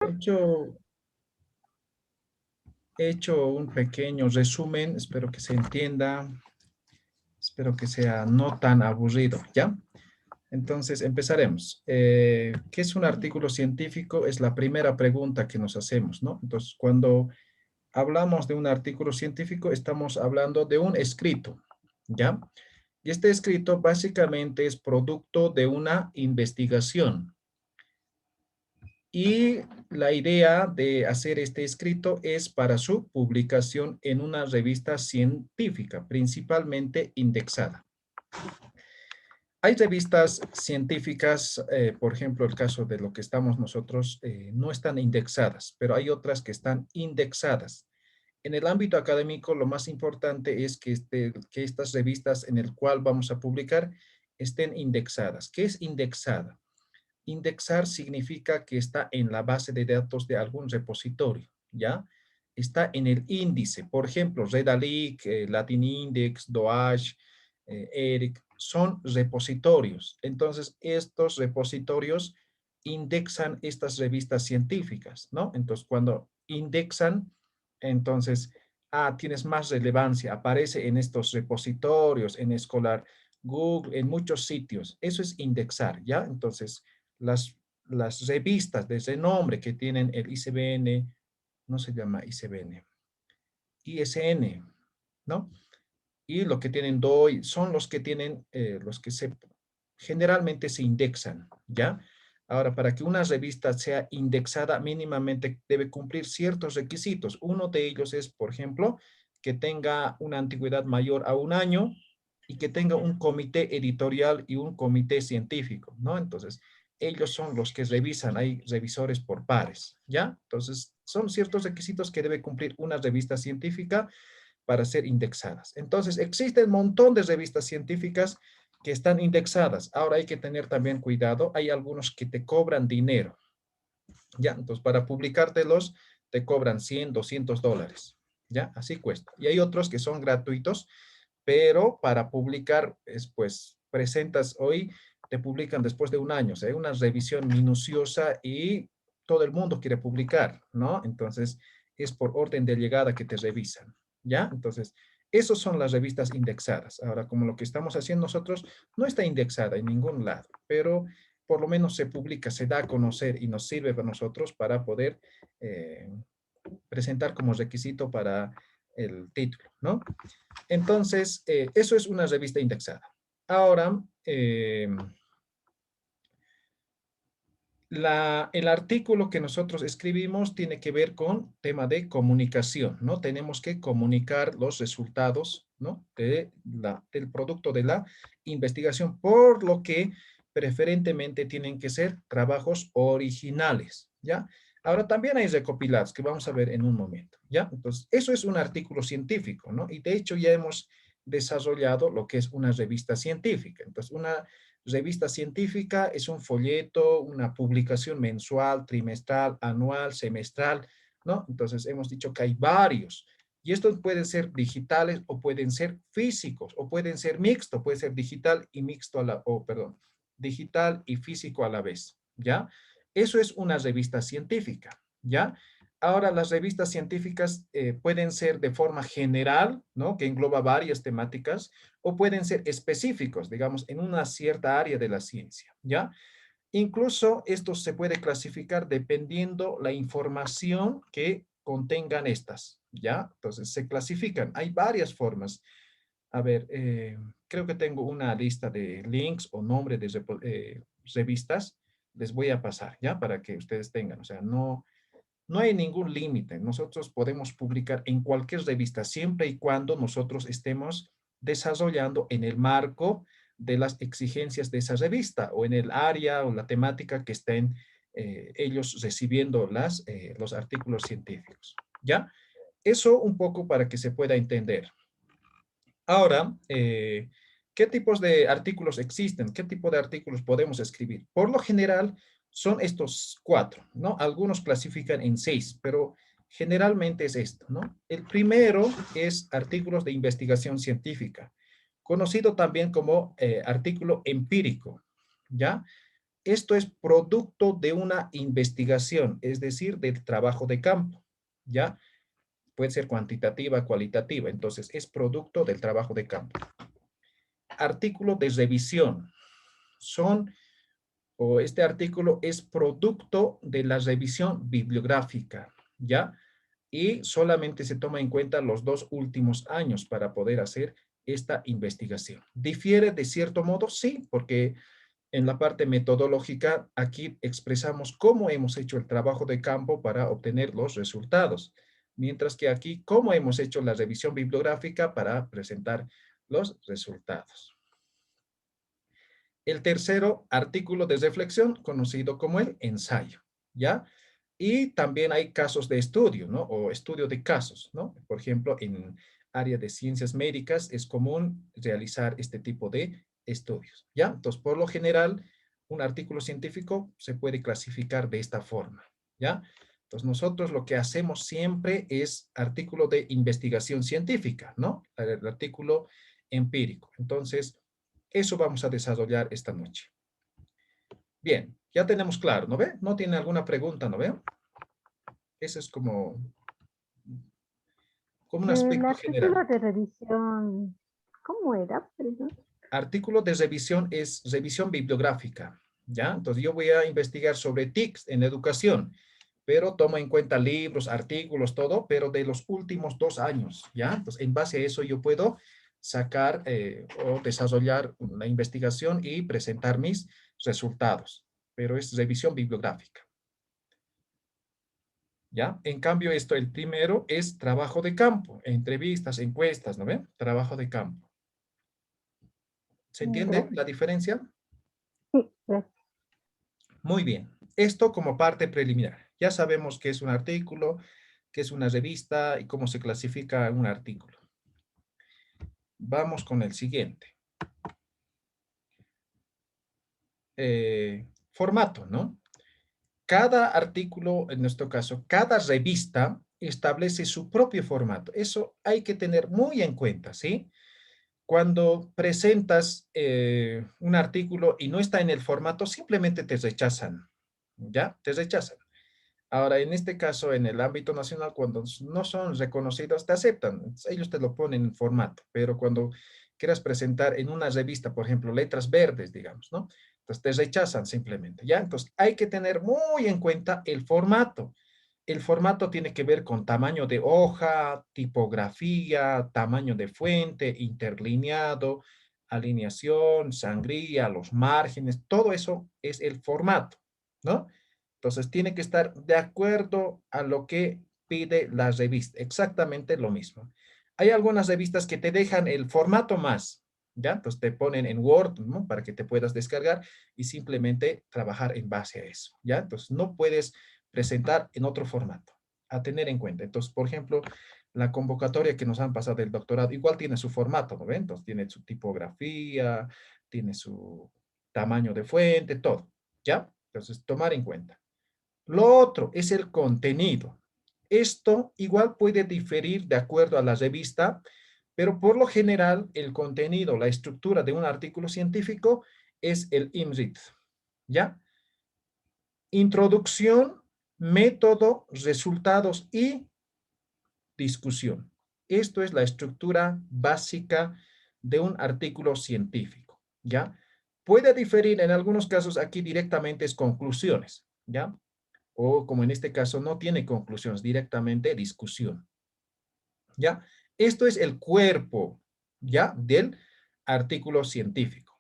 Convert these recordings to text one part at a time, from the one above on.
He hecho, he hecho un pequeño resumen, espero que se entienda, espero que sea no tan aburrido, ¿ya? Entonces, empezaremos. ¿Qué es un artículo científico? Es la primera pregunta que nos hacemos, ¿no? Entonces, cuando hablamos de un artículo científico, estamos hablando de un escrito, ¿ya? Y este escrito básicamente es producto de una investigación. Y la idea de hacer este escrito es para su publicación en una revista científica, principalmente indexada. Hay revistas científicas, por ejemplo, el caso de lo que estamos nosotros, no están indexadas, pero hay otras que están indexadas. En el ámbito académico, lo más importante es que estas revistas en el cual vamos a publicar estén indexadas. ¿Qué es indexada? Indexar significa que está en la base de datos de algún repositorio, ¿ya? Está en el índice. Por ejemplo, Redalyc, Latin Index, DOAJ, ERIC, son repositorios. Entonces, estos repositorios indexan estas revistas científicas, ¿no? Entonces, cuando indexan, entonces, tienes más relevancia, aparece en estos repositorios, en Scholar, Google, en muchos sitios. Eso es indexar, ¿ya? Entonces, las, las revistas de ese nombre que tienen el ICBN, no se llama ICBN, ISN, ¿no? Y lo que tienen DOI son los que tienen, los que generalmente se indexan, ¿ya? Ahora, para que una revista sea indexada, mínimamente debe cumplir ciertos requisitos. Uno de ellos es, por ejemplo, que tenga una antigüedad mayor a un año y que tenga un comité editorial y un comité científico, ¿no? Entonces, ellos son los que revisan, hay revisores por pares, ¿ya? Entonces, son ciertos requisitos que debe cumplir una revista científica para ser indexadas. Entonces, existe un montón de revistas científicas que están indexadas. Ahora hay que tener también cuidado. Hay algunos que te cobran dinero, ¿ya? Entonces, para publicártelos, te cobran 100, $200, ¿ya? Así cuesta. Y hay otros que son gratuitos, pero para publicar, pues, presentas hoy, te publican después de un año. O sea, hay una revisión minuciosa y todo el mundo quiere publicar, ¿no? Entonces, es por orden de llegada que te revisan, ¿ya? Entonces, esos son las revistas indexadas. Ahora, como lo que estamos haciendo nosotros no está indexada en ningún lado, pero por lo menos se publica, se da a conocer y nos sirve para nosotros para poder eh, presentar como requisito para el título, ¿no? Entonces, eso es una revista indexada. Ahora, el artículo que nosotros escribimos tiene que ver con tema de comunicación, ¿no? Tenemos que comunicar los resultados, ¿no? Del producto de la investigación, por lo que preferentemente tienen que ser trabajos originales, ¿ya? Ahora también hay recopilados que vamos a ver en un momento, ¿ya? Entonces, eso es un artículo científico, ¿no? Y de hecho ya hemos desarrollado lo que es una revista científica. Entonces, una revista científica es un folleto, una publicación mensual, trimestral, anual, semestral, ¿no? Entonces hemos dicho que hay varios. Y estos pueden ser digitales o pueden ser físicos o pueden ser mixto, puede ser digital y mixto perdón, digital y físico a la vez, ¿ya? Eso es una revista científica, ¿ya? Ahora, las revistas científicas pueden ser de forma general, ¿no? Que engloba varias temáticas, o pueden ser específicos, digamos, en una cierta área de la ciencia, ¿ya? Incluso esto se puede clasificar dependiendo la información que contengan estas, ¿ya? Entonces, se clasifican. Hay varias formas. A ver, creo que tengo una lista de links o nombres de revistas. Les voy a pasar, ¿ya? Para que ustedes tengan. O sea, no hay ningún límite. Nosotros podemos publicar en cualquier revista siempre y cuando nosotros estemos desarrollando en el marco de las exigencias de esa revista o en el área o la temática que estén ellos recibiendo los artículos científicos. ¿Ya? Eso un poco para que se pueda entender. Ahora, ¿qué tipos de artículos existen? ¿Qué tipo de artículos podemos escribir? Por lo general, son estos cuatro, ¿no? Algunos clasifican en seis, pero generalmente es esto, ¿no? El primero es artículos de investigación científica, conocido también como artículo empírico, ¿ya? Esto es producto de una investigación, es decir, del trabajo de campo, ¿ya? Puede ser cuantitativa, cualitativa, entonces es producto del trabajo de campo. Artículo de revisión. Este artículo es producto de la revisión bibliográfica, ¿ya? Y solamente se toma en cuenta los 2 últimos años para poder hacer esta investigación. ¿Difiere de cierto modo? Sí, porque en la parte metodológica aquí expresamos cómo hemos hecho el trabajo de campo para obtener los resultados, mientras que aquí cómo hemos hecho la revisión bibliográfica para presentar los resultados. El tercero, artículo de reflexión, conocido como el ensayo, ¿ya? Y también hay casos de estudio, ¿no? O estudio de casos, ¿no? Por ejemplo, en área de ciencias médicas es común realizar este tipo de estudios, ¿ya? Entonces, por lo general, un artículo científico se puede clasificar de esta forma, ¿ya? Entonces, nosotros lo que hacemos siempre es artículo de investigación científica, ¿no? El artículo empírico. Entonces, eso vamos a desarrollar esta noche. Bien, ya tenemos claro, ¿no ve? ¿No tiene alguna pregunta, no ve? Ese es como un El aspecto general. artículo de revisión, ¿cómo era? Perdón. Artículo de revisión es revisión bibliográfica, ¿ya? Entonces yo voy a investigar sobre TICs en educación, pero tomo en cuenta libros, artículos, todo, pero de los últimos 2 años, ¿ya? Entonces en base a eso yo puedo sacar o desarrollar una investigación y presentar mis resultados, pero es revisión bibliográfica. ¿Ya? En cambio, el primero es trabajo de campo, entrevistas, encuestas, ¿no ven? Trabajo de campo. ¿Se entiende Gracias. la diferencia? Sí, gracias. Muy bien. Esto como parte preliminar. Ya sabemos qué es un artículo, qué es una revista y cómo se clasifica un artículo. Vamos con el siguiente. Formato, ¿no? Cada artículo, en nuestro caso, cada revista establece su propio formato. Eso hay que tener muy en cuenta, ¿sí? Cuando presentas un artículo y no está en el formato, simplemente te rechazan, ¿ya? Te rechazan. Ahora, en este caso, en el ámbito nacional, cuando no son reconocidos, te aceptan. Ellos te lo ponen en formato, pero cuando quieras presentar en una revista, por ejemplo, letras verdes, digamos, ¿no? Entonces te rechazan simplemente, ¿ya? Entonces hay que tener muy en cuenta el formato. El formato tiene que ver con tamaño de hoja, tipografía, tamaño de fuente, interlineado, alineación, sangría, los márgenes, todo eso es el formato, ¿no? Entonces tiene que estar de acuerdo a lo que pide la revista, exactamente lo mismo. Hay algunas revistas que te dejan el formato más, ¿ya? Entonces te ponen en Word, ¿no? Para que te puedas descargar y simplemente trabajar en base a eso, ¿ya? Entonces no puedes presentar en otro formato, a tener en cuenta. Entonces, por ejemplo, la convocatoria que nos han pasado del doctorado, igual tiene su formato, ¿no ven? Entonces tiene su tipografía, tiene su tamaño de fuente, todo, ¿ya? Entonces, tomar en cuenta. Lo otro es el contenido. Esto igual puede diferir de acuerdo a la revista, pero por lo general el contenido, la estructura de un artículo científico es el IMRIT, ¿ya? Introducción, método, resultados y discusión. Esto es la estructura básica de un artículo científico, ¿ya? Puede diferir en algunos casos aquí directamente es conclusiones, ¿ya? O como en este caso no tiene conclusiones, directamente discusión, ¿ya? Esto es el cuerpo, ¿ya? Del artículo científico.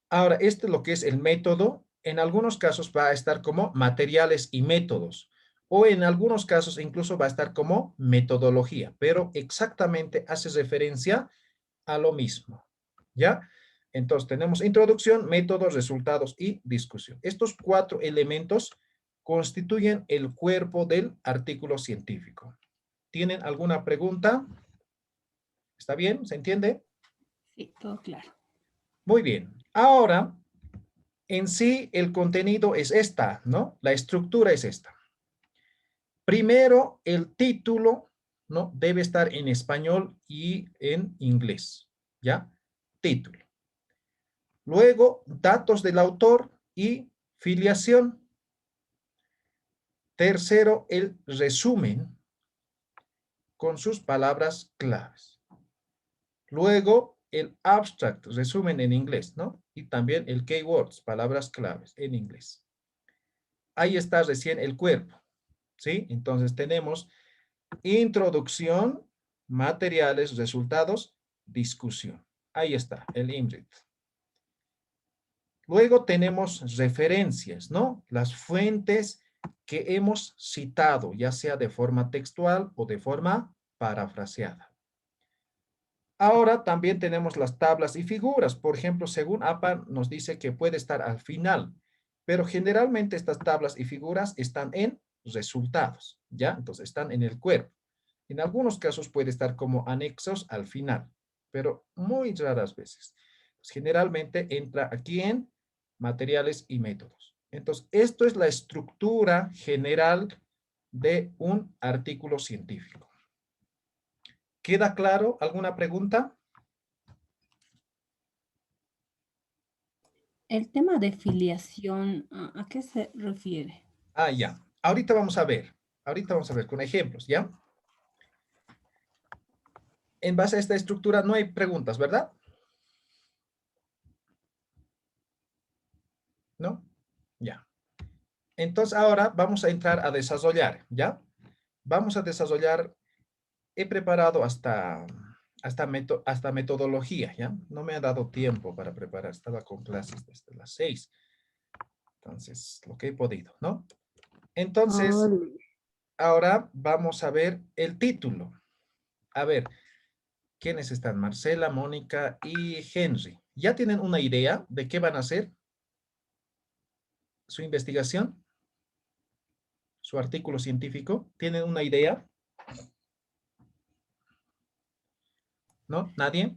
Ahora, este es lo que es el método. En algunos casos va a estar como materiales y métodos, o en algunos casos incluso va a estar como metodología, pero exactamente hace referencia a lo mismo, ¿ya? Entonces tenemos introducción, métodos, resultados y discusión. Estos 4 elementos constituyen el cuerpo del artículo científico. ¿Tienen alguna pregunta? ¿Está bien? ¿Se entiende? Sí, todo claro. Muy bien. Ahora, en sí, el contenido es esta, ¿no? La estructura es esta. Primero, el título, ¿no? Debe estar en español y en inglés, ¿ya? Título. Luego, datos del autor y Filiación. Tercero, el resumen con sus palabras claves. Luego, el abstract, resumen en inglés, ¿no? Y también el keywords, palabras claves en inglés. Ahí está recién el cuerpo, ¿sí? Entonces tenemos introducción, materiales, resultados, discusión. Ahí está, el IMRIT. Luego tenemos referencias, ¿no? Las fuentes que hemos citado, ya sea de forma textual o de forma parafraseada. Ahora también tenemos las tablas y figuras. Por ejemplo, según APA nos dice que puede estar al final, pero generalmente estas tablas y figuras están en resultados, ¿ya? Entonces están en el cuerpo. En algunos casos puede estar como anexos al final, pero muy raras veces. Pues generalmente entra aquí en materiales y métodos. Entonces, esto es la estructura general de un artículo científico. ¿Queda claro? ¿Alguna pregunta? El tema de filiación, ¿a qué se refiere? Ah, ya. Ahorita vamos a ver. Ahorita vamos a ver con ejemplos, ¿ya? En base a esta estructura no hay preguntas, ¿verdad? ¿No? Ya. Entonces ahora vamos a entrar a desarrollar, ¿ya? Vamos a desarrollar, he preparado hasta metodología, ¿ya? No me ha dado tiempo para preparar, estaba con clases desde las 6. Entonces, lo que he podido, ¿no? Entonces, Oli. ahora vamos a ver el título. A ver, ¿quiénes están? Marcela, Mónica y Henry. ¿Ya tienen una idea de qué van a hacer? ¿Su investigación? ¿Su artículo científico? ¿Tienen una idea? ¿No? ¿Nadie?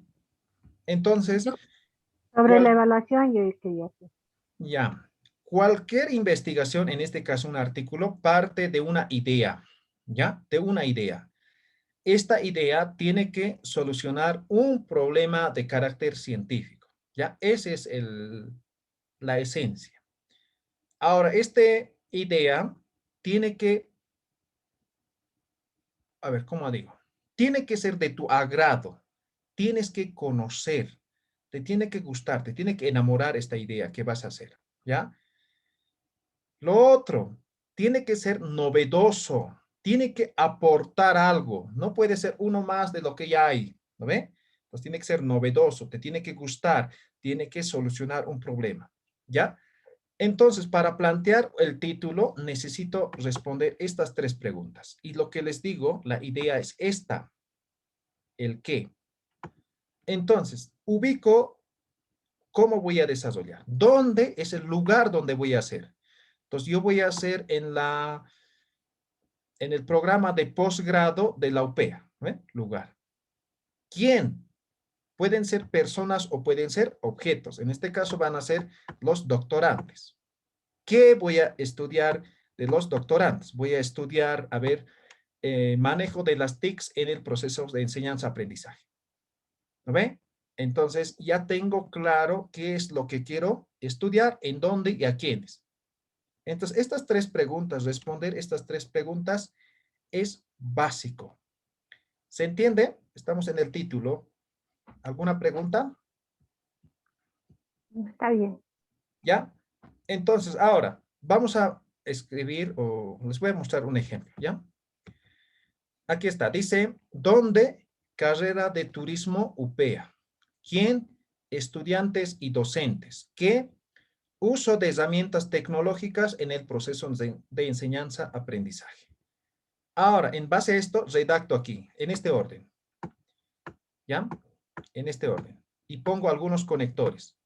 Entonces, Yo, Sobre la ¿cuál? evaluación, yo escribí aquí. Ya. Cualquier investigación, en este caso un artículo, parte de una idea, ¿ya? De una idea. Esta idea tiene que solucionar un problema de carácter científico, ¿ya? Esa es la esencia. Ahora, esta idea tiene que, a ver, ¿cómo digo? Tiene que ser de tu agrado, tienes que conocer, te tiene que gustar, te tiene que enamorar esta idea que vas a hacer, ¿ya? Lo otro, tiene que ser novedoso, tiene que aportar algo, no puede ser uno más de lo que ya hay, ¿no ve? Pues tiene que ser novedoso, te tiene que gustar, tiene que solucionar un problema, ¿ya? Entonces, para plantear el título, necesito responder estas tres preguntas. Y lo que les digo, la idea es esta, el qué. Entonces, ubico cómo voy a desarrollar. ¿Dónde es el lugar donde voy a hacer? Entonces, yo voy a hacer en el programa de posgrado de la UPEA, ¿eh? Lugar. ¿Quién? Pueden ser personas o pueden ser objetos. En este caso van a ser los doctorantes. ¿Qué voy a estudiar de los doctorantes? Voy a estudiar, a ver, manejo de las TICs en el proceso de enseñanza-aprendizaje. ¿No ve? Entonces ya tengo claro qué es lo que quiero estudiar, en dónde y a quiénes. Entonces, estas tres preguntas, responder estas tres preguntas es básico. ¿Se entiende? Estamos en el título. ¿Alguna pregunta? Está bien. ¿Ya? Entonces, ahora vamos a escribir o les voy a mostrar un ejemplo, ¿ya? Aquí está, dice, ¿dónde? Carrera de turismo UPEA. ¿Quién? Estudiantes y docentes. ¿Qué? Uso de herramientas tecnológicas en el proceso de enseñanza-aprendizaje. Ahora, en base a esto, redacto aquí, en este orden, ¿ya? En este orden. Y pongo algunos conectores.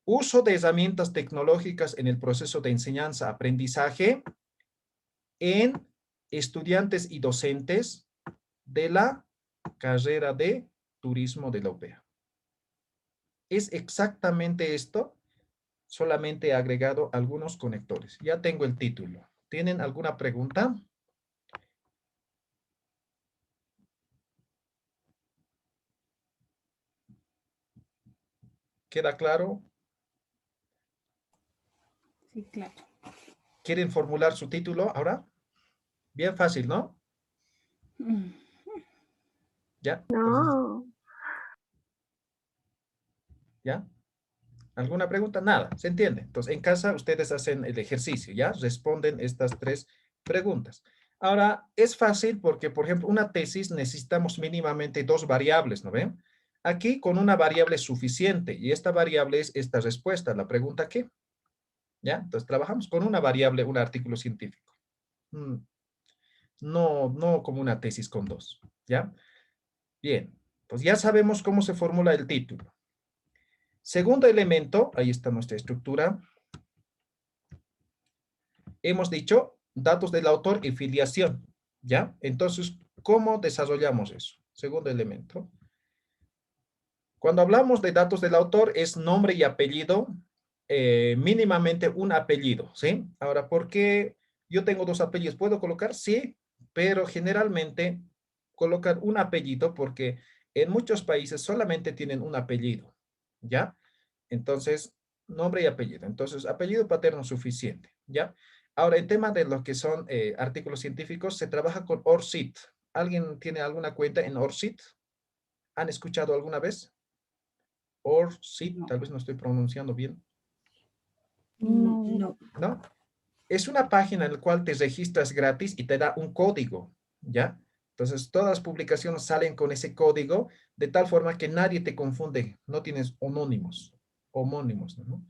Uso de herramientas tecnológicas en el proceso de enseñanza-aprendizaje en estudiantes y docentes de la carrera de turismo de la UPEA. Es exactamente esto, solamente he agregado algunos conectores. Ya tengo el título. ¿Tienen alguna pregunta? ¿Queda claro? Sí, claro. ¿Quieren formular su título ahora? Bien fácil, ¿no? Mm, ¿Ya? Entonces, No. ¿ya? ¿Alguna pregunta? Nada, ¿se entiende? Entonces, en casa ustedes hacen el ejercicio, ¿ya? Responden estas 3 preguntas. Ahora, es fácil porque, por ejemplo, una tesis necesitamos mínimamente 2 variables, ¿no ven? Aquí con una variable es suficiente y esta variable es esta respuesta, la pregunta ¿qué? ¿Ya? Entonces, trabajamos con una variable, un artículo científico. Mm, no como una tesis con 2, ¿ya? Bien, pues ya sabemos cómo se formula el título. Segundo elemento, ahí está nuestra estructura. Hemos dicho datos del autor y filiación, ¿ya? Entonces, ¿cómo desarrollamos eso? Segundo elemento. Cuando hablamos de datos del autor, es nombre y apellido, mínimamente un apellido, ¿sí? Ahora, ¿por qué yo tengo 2 apellidos? ¿Puedo colocar? Sí, pero generalmente colocan un apellido porque en muchos países solamente tienen un apellido, ¿ya? Entonces, nombre y apellido. Entonces, apellido paterno suficiente, ¿ya? Ahora, en tema de lo que son artículos científicos, se trabaja con ORCID. ¿Alguien tiene alguna cuenta en ORCID? ¿Han escuchado alguna vez? ORCID, no, tal vez no estoy pronunciando bien, No. no. ¿no? Es una página en la cual te registras gratis y te da un código, ¿ya? Entonces, todas las publicaciones salen con ese código de tal forma que nadie te confunde, no tienes homónimos, ¿no?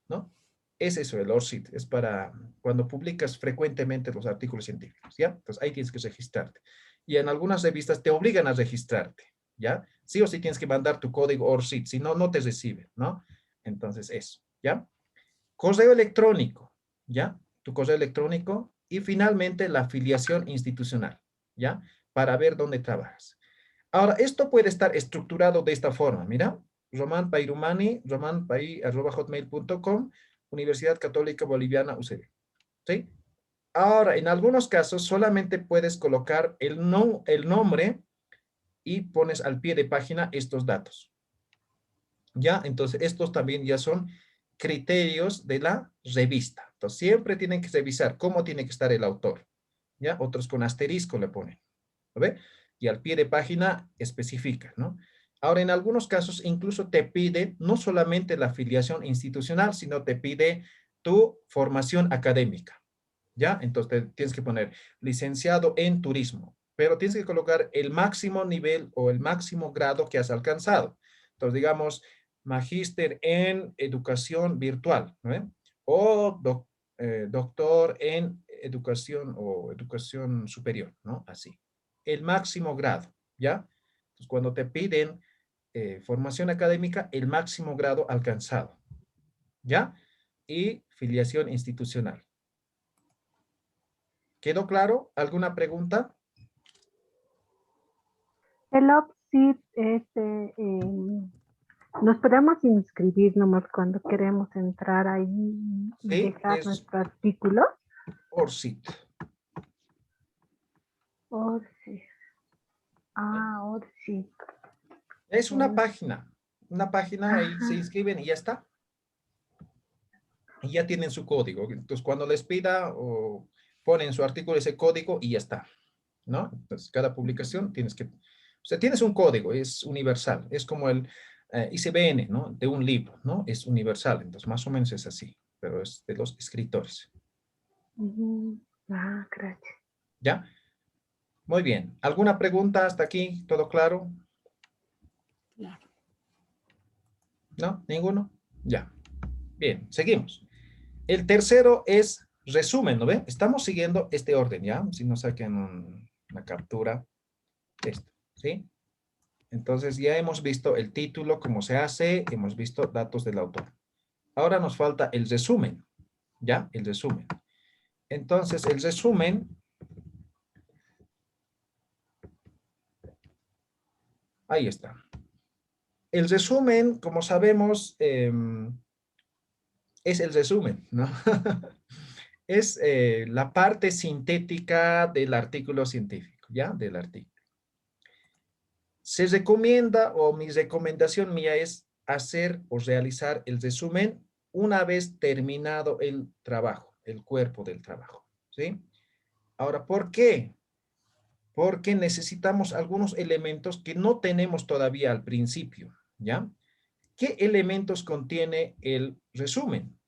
¿No? Es eso, el ORCID, es para cuando publicas frecuentemente los artículos científicos, ¿ya? Entonces, ahí tienes que registrarte. Y en algunas revistas te obligan a registrarte, ¿ya? Sí o sí tienes que mandar tu código ORCID, si no, no te reciben, ¿no? Entonces, eso, ¿ya? Correo electrónico, ¿ya? Tu correo electrónico y finalmente la afiliación institucional, ¿ya? Para ver dónde trabajas. Ahora, esto puede estar estructurado de esta forma, mira, Román Pairumani, romanpai@hotmail.com, Universidad Católica Boliviana, UCB, ¿sí? Ahora, en algunos casos solamente puedes colocar el nombre y pones al pie de página estos datos, ¿ya? Entonces, estos también ya son criterios de la revista. Entonces, siempre tienen que revisar cómo tiene que estar el autor, ¿ya? Otros con asterisco le ponen, ¿lo ve? Y al pie de página especifica, ¿no? Ahora, en algunos casos, incluso te pide no solamente la afiliación institucional, sino te pide tu formación académica, ¿ya? Entonces, tienes que poner licenciado en turismo, pero tienes que colocar el máximo nivel o el máximo grado que has alcanzado. Entonces, digamos, magíster en educación virtual, ¿no? O doctor en educación o educación superior, ¿no? Así. El máximo grado, ¿ya? Entonces, cuando te piden formación académica, el máximo grado alcanzado, ¿ya? Y filiación institucional. ¿Quedó claro? ¿Alguna pregunta? El OPSIT nos podemos inscribir nomás cuando queremos entrar ahí y Sí, dejar es nuestro artículo. ORCID. ORCID. ORCID. Es Oh, una página, ahí se ajá. inscriben y ya está. Y ya tienen su código. Entonces, cuando les pida o ponen su artículo ese código y ya está, ¿no? Entonces, cada publicación tienes que, o sea, tienes un código, es universal, es como el ISBN, ¿no? De un libro, ¿no? Es universal, entonces más o menos es así, pero es de los escritores, Ujú. Gracias. ¿ya? Muy bien. ¿Alguna pregunta hasta aquí? ¿Todo claro? Claro. ¿No? ¿Ninguno? Ya. Bien, seguimos. El tercero es resumen, ¿no ven? Estamos siguiendo este orden, ¿ya? Si no saquen una captura, esto, ¿sí? Entonces ya hemos visto el título, cómo se hace, hemos visto datos del autor. Ahora nos falta el resumen, ¿ya? El resumen. Entonces, el resumen, ahí está. El resumen, como sabemos, es el resumen, ¿no? Es la parte sintética del artículo científico, ¿ya? Del artículo. Se recomienda, o mi recomendación mía es hacer o realizar el resumen una vez terminado el trabajo, el cuerpo del trabajo, ¿sí? Ahora, ¿por qué? Porque necesitamos algunos elementos que no tenemos todavía al principio, ¿ya? ¿Qué elementos contiene el resumen?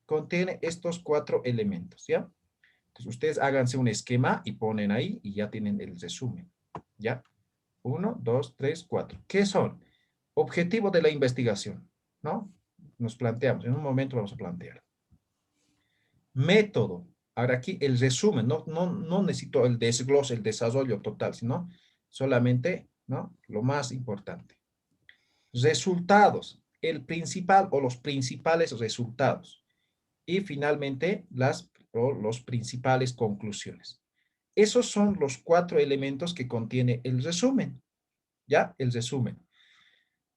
Contiene estos 4 elementos, ¿ya? Entonces, ustedes háganse un esquema y ponen ahí y ya tienen el resumen, ¿ya? 1, 2, 3, 4. ¿Qué son? Objetivo de la investigación, ¿no? Nos planteamos, en un momento vamos a plantear. Método. Ahora aquí el resumen, no necesito el desglose, el desarrollo total, sino solamente, ¿no? Lo más importante. Resultados. El principal o los principales resultados. Y finalmente, los principales conclusiones. Esos son los 4 elementos que contiene el resumen. ¿Ya? El resumen.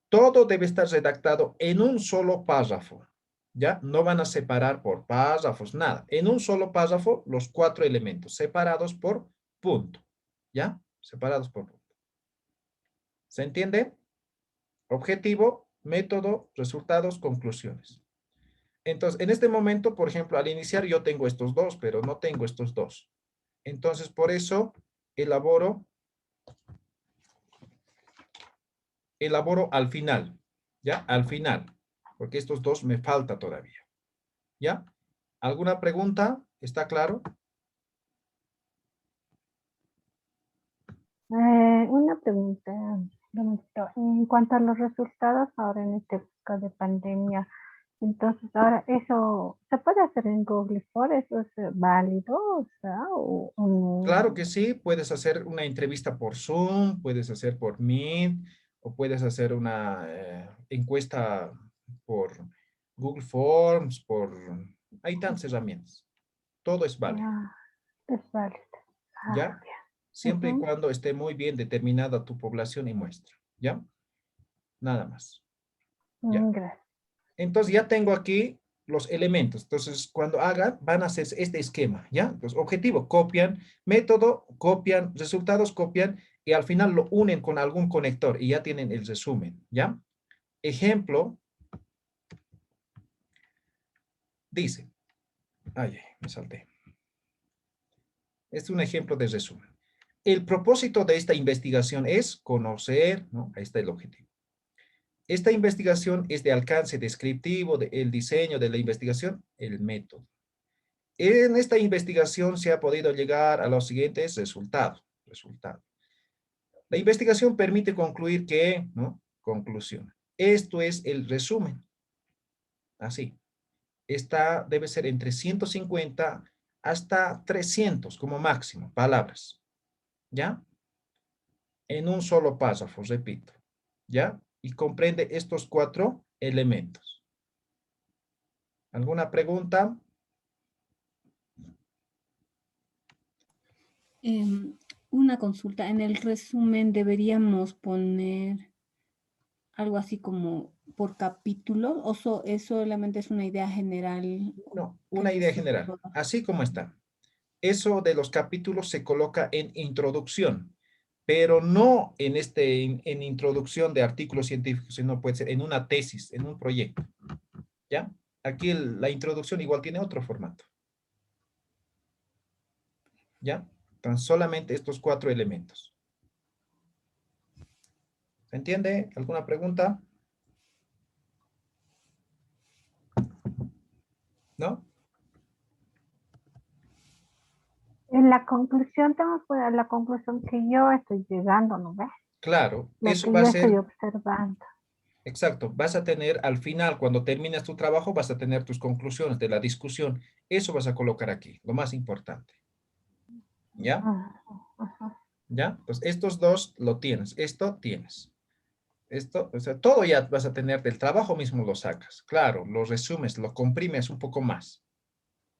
Todo debe estar redactado en un solo párrafo. ¿Ya? No van a separar por párrafos, nada. En un solo párrafo, los 4 elementos, separados por punto. ¿Ya? Separados por punto. ¿Se entiende? Objetivo, método, resultados, conclusiones. Entonces, en este momento, por ejemplo, al iniciar yo tengo estos dos, pero no tengo estos dos. Entonces, por eso elaboro al final, ¿ya? Al final, porque estos dos me falta todavía, ¿ya? ¿Alguna pregunta? ¿Está claro? Una pregunta, Roberto. En cuanto a los resultados ahora en esta época de pandemia, entonces ahora eso se puede hacer en Google Forms, ¿eso es válido? O sea, o Claro no. que sí, puedes hacer una entrevista por Zoom, puedes hacer por Meet, o puedes hacer una encuesta por Google Forms, Hay tantas herramientas. Todo es válido, Ah, es válido. Ah, ¿ya? bien. Siempre y Ujú. cuando esté muy bien determinada tu población y muestra, ¿ya? Nada más, ¿ya? Gracias. Entonces ya tengo aquí los elementos. Entonces, cuando hagan, van a hacer este esquema, ¿ya? Entonces, objetivo, copian, método, copian, resultados, copian, y al final lo unen con algún conector y ya tienen el resumen, ¿ya? Ejemplo, dice, me salté. Este es un ejemplo de resumen. El propósito de esta investigación es conocer, ¿no? Ahí está el objetivo. Esta investigación es de alcance descriptivo, el diseño de la investigación, el método. En esta investigación se ha podido llegar a los siguientes resultados. La investigación permite concluir que, ¿no? Conclusión. Esto es el resumen. Así. Esta debe ser entre 150 hasta 300 como máximo palabras. ¿Ya? En un solo párrafo, repito. ¿Ya? Y comprende estos 4 elementos. ¿Alguna pregunta? Una consulta. En el resumen deberíamos poner algo así como por capítulo, es solamente es una idea general No, que una idea necesito general, toda. así como está. Eso de los capítulos se coloca en introducción, pero no en introducción de artículos científicos, sino puede ser en una tesis, en un proyecto, ¿ya? Aquí la introducción igual tiene otro formato, ¿ya? Entonces, solamente estos 4 elementos. ¿Se entiende? ¿Alguna pregunta? ¿No? En la conclusión tengo que poner la conclusión que yo estoy llegando, ¿no ves? Claro, Lo eso que va a yo estoy ser, observando. exacto, vas a tener al final, cuando terminas tu trabajo, vas a tener tus conclusiones de la discusión. Eso vas a colocar aquí, lo más importante, ¿ya? Ah, ajá. ¿Ya? Pues estos dos lo tienes, esto tienes. Esto, o sea, todo ya vas a tener del trabajo mismo lo sacas. Claro, lo resumes, lo comprimes un poco más.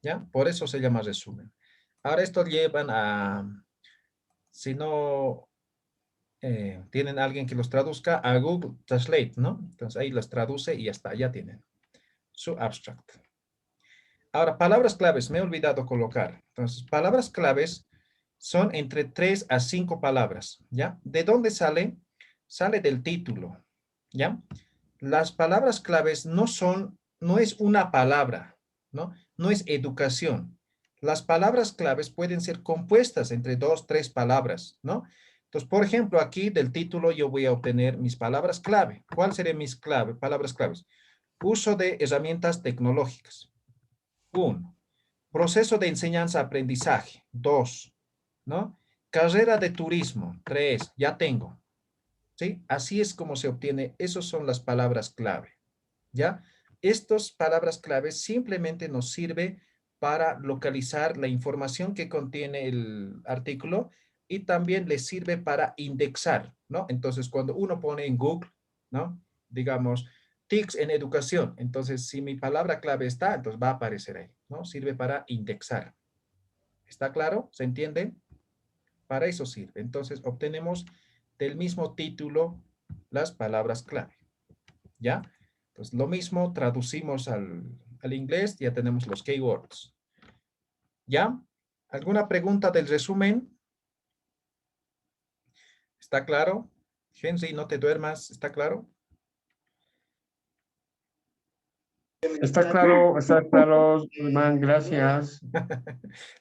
¿Ya? Por eso se llama resumen. Ahora esto llevan si no tienen alguien que los traduzca, a Google Translate, ¿no? Entonces ahí los traduce y ya está, ya tienen su abstract. Ahora, palabras claves, me he olvidado colocar. Entonces, palabras claves son entre 3 a 5 palabras, ¿ya? ¿De dónde sale? Sale del título, ¿ya? Las palabras claves no son no es una palabra, ¿no? No es educación. Las palabras claves pueden ser compuestas entre dos, tres palabras, ¿no? Entonces, por ejemplo, aquí del título yo voy a obtener mis palabras clave. ¿Cuáles serían mis palabras claves? Uso de herramientas tecnológicas. 1. Proceso de enseñanza-aprendizaje. 2. ¿No? Carrera de turismo. 3. Ya tengo. ¿Sí? Así es como se obtiene. Esas son las palabras clave. ¿Ya? Estas palabras claves simplemente nos sirve para localizar la información que contiene el artículo y también le sirve para indexar, ¿no? Entonces, cuando uno pone en Google, ¿no? Digamos, TICS en educación, entonces si mi palabra clave está, entonces va a aparecer ahí, ¿no? Sirve para indexar. ¿Está claro? ¿Se entiende? Para eso sirve. Entonces, obtenemos del mismo título las palabras clave, ¿ya? Entonces, lo mismo traducimos al inglés, ya tenemos los keywords. ¿Ya? ¿Alguna pregunta del resumen? ¿Está claro? Henry, no te duermas, ¿está claro? Está claro, man, gracias.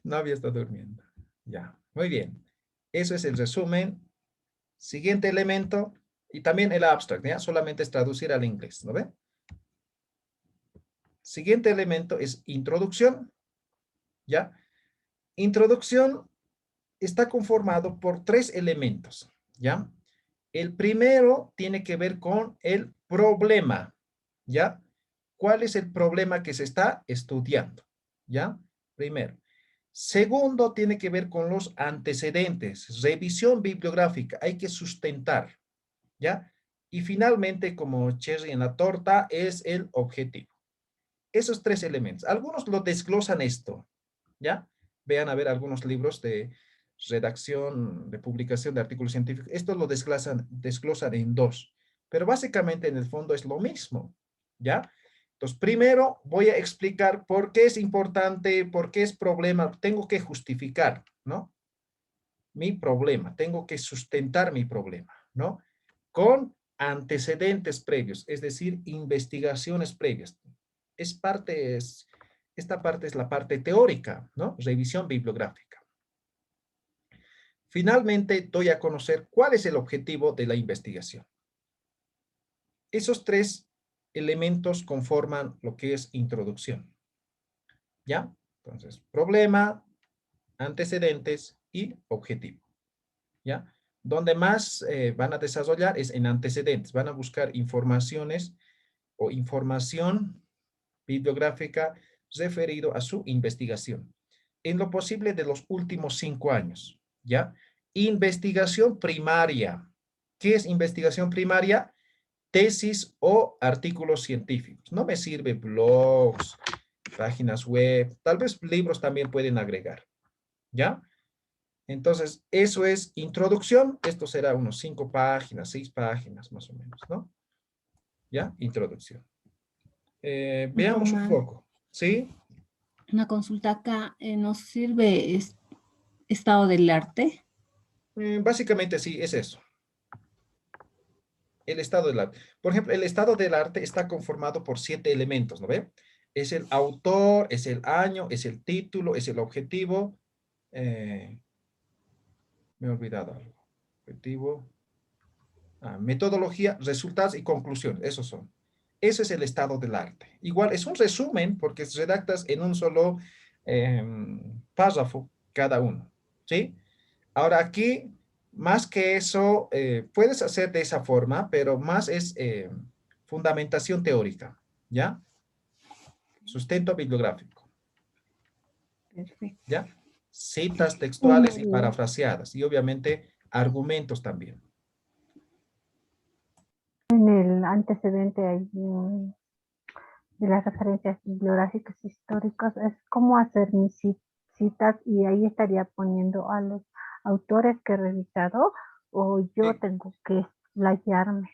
No había estado durmiendo. Ya, muy bien. Eso es el resumen. Siguiente elemento, y también el abstract, ¿ya? Solamente es traducir al inglés, ¿no ve? Siguiente elemento es introducción, ¿ya? Introducción está conformado por tres elementos, ¿ya? El primero tiene que ver con el problema, ¿ya? ¿Cuál es el problema que se está estudiando? ¿Ya? Primero. Segundo, tiene que ver con los antecedentes, revisión bibliográfica, hay que sustentar, ¿ya? Y finalmente, como cherry en la torta, es el objetivo. Esos tres elementos. Algunos lo desglosan esto, ¿ya? Vean a ver algunos libros de redacción, de publicación de artículos científicos. Estos lo desglosan en dos, pero básicamente en el fondo es lo mismo, ¿ya? Entonces, primero voy a explicar por qué es importante, por qué es problema. Tengo que justificar, ¿no? Mi problema, tengo que sustentar mi problema, ¿no? Con antecedentes previos, es decir, investigaciones previas. Esta parte es la parte teórica, ¿no? Revisión bibliográfica. Finalmente, doy a conocer cuál es el objetivo de la investigación. Esos tres elementos conforman lo que es introducción. ¿Ya? Entonces, problema, antecedentes y objetivo. ¿Ya? Donde más van a desarrollar es en antecedentes. Van a buscar informaciones o información bibliográfica referido a su investigación. En lo posible de los últimos 5 años, ¿ya? Investigación primaria. ¿Qué es investigación primaria? Tesis o artículos científicos. No me sirve blogs, páginas web, tal vez libros también pueden agregar, ¿ya? Entonces, eso es introducción. Esto será unos 5 páginas, 6 páginas más o menos, ¿no? ¿Ya? Introducción. Veamos un Román, poco, ¿sí? una consulta acá, ¿nos sirve estado del arte? Básicamente sí, es eso. El estado del arte. Por ejemplo, el estado del arte está conformado por 7 elementos, ¿no ve? Es el autor, es el año, es el título, es el objetivo. Me he olvidado algo. Objetivo, metodología, resultados y conclusiones. Esos son. Ese es el estado del arte. Igual es un resumen porque redactas en un solo párrafo cada uno. ¿Sí? Ahora aquí, más que eso, puedes hacer de esa forma, pero más es fundamentación teórica, ¿ya? Sustento bibliográfico, Perfecto. ¿ya? Citas En textuales y el, parafraseadas y obviamente argumentos también. en el antecedente hay, de las referencias bibliográficas históricas, es cómo hacer mis citas y ahí estaría poniendo a los autores que he revisado o yo Eh, tengo que playarme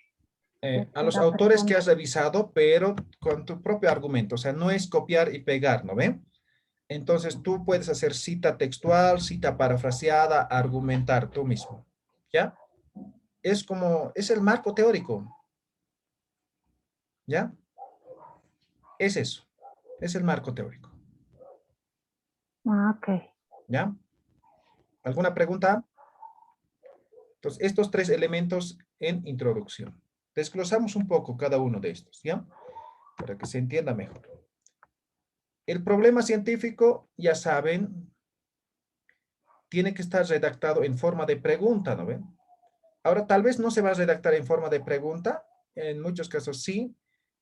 de a los cada autores que persona. has revisado, pero con tu propio argumento, o sea, no es copiar y pegar, ¿no ven? Entonces tú puedes hacer cita textual, cita parafraseada, argumentar tú mismo, ¿ya? Es como, es el marco teórico, ¿ya? Es eso. Es el marco teórico. Ah, ok. ¿Ya? ¿Alguna pregunta? Entonces, estos tres elementos en introducción. Desglosamos un poco cada uno de estos, ¿ya? Para que se entienda mejor. El problema científico, ya saben, tiene que estar redactado en forma de pregunta, ¿no ven? Ahora, tal vez no se va a redactar en forma de pregunta, en muchos casos sí,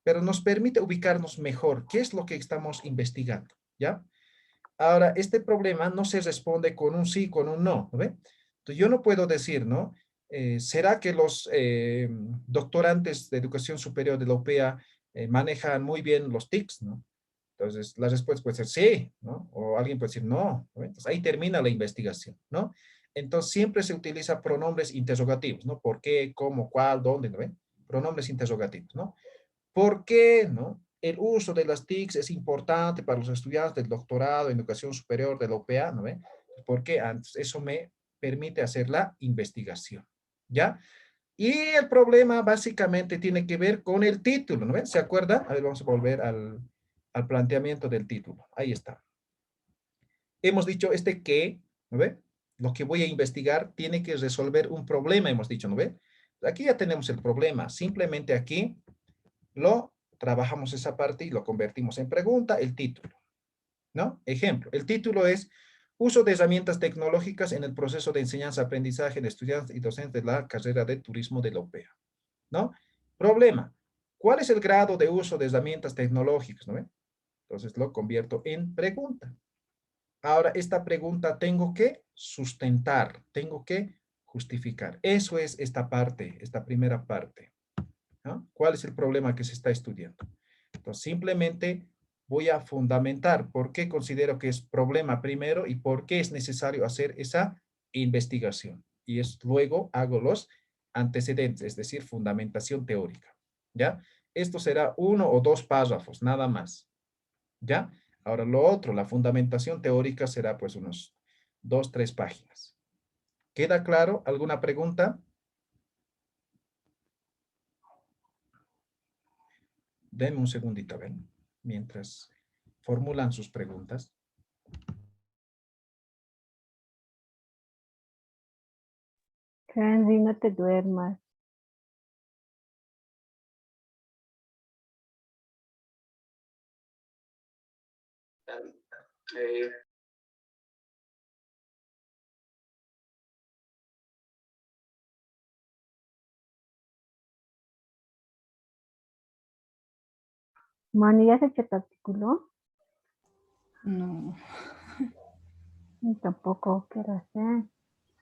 pero nos permite ubicarnos mejor qué es lo que estamos investigando, ¿ya? Ahora, este problema no se responde con un sí, con un no, ¿no ve? Entonces, yo no puedo decir, ¿no? ¿Será que los doctorantes de educación superior de la UPEA manejan muy bien los TICs, ¿no? Entonces, la respuesta puede ser sí, ¿no? O alguien puede decir no, ¿no? Entonces, ahí termina la investigación, ¿no? Entonces, siempre se utiliza pronombres interrogativos, ¿no? ¿Por qué, cómo, cuál, dónde, ¿no ven? Pronombres interrogativos, ¿no? ¿Por qué, no? El uso de las TICs es importante para los estudiantes del doctorado en educación superior de la UPA, ¿no ven? Porque antes eso me permite hacer la investigación, ¿ya? Y el problema básicamente tiene que ver con el título, ¿no ven? ¿Se acuerda? A ver, vamos a volver al planteamiento del título. Ahí está. Hemos dicho este qué, ¿no ve? Lo que voy a investigar tiene que resolver un problema, hemos dicho, ¿no ve? Aquí ya tenemos el problema. Simplemente aquí lo trabajamos esa parte y lo convertimos en pregunta, el título, ¿no? Ejemplo, el título es uso de herramientas tecnológicas en el proceso de enseñanza-aprendizaje de estudiantes y docentes de la carrera de turismo de la UPEA, ¿no? Problema, ¿cuál es el grado de uso de herramientas tecnológicas, ¿no? Entonces lo convierto en pregunta. Ahora, esta pregunta tengo que sustentar, tengo que justificar. Eso es esta parte, esta primera parte, ¿no? ¿Cuál es el problema que se está estudiando? Entonces, simplemente voy a fundamentar por qué considero que es problema primero y por qué es necesario hacer esa investigación. Y luego hago los antecedentes, es decir, fundamentación teórica, ¿ya? Esto será 1 o 2 párrafos, nada más, ¿ya? Ahora lo otro, la fundamentación teórica será pues unos 2, 3 páginas. ¿Queda claro? ¿Alguna pregunta? Denme un segundito, ven, mientras formulan sus preguntas. Kenzie, no te duermas. Mani, ¿ya has hecho tu artículo? No. Ni tampoco quiero hacer.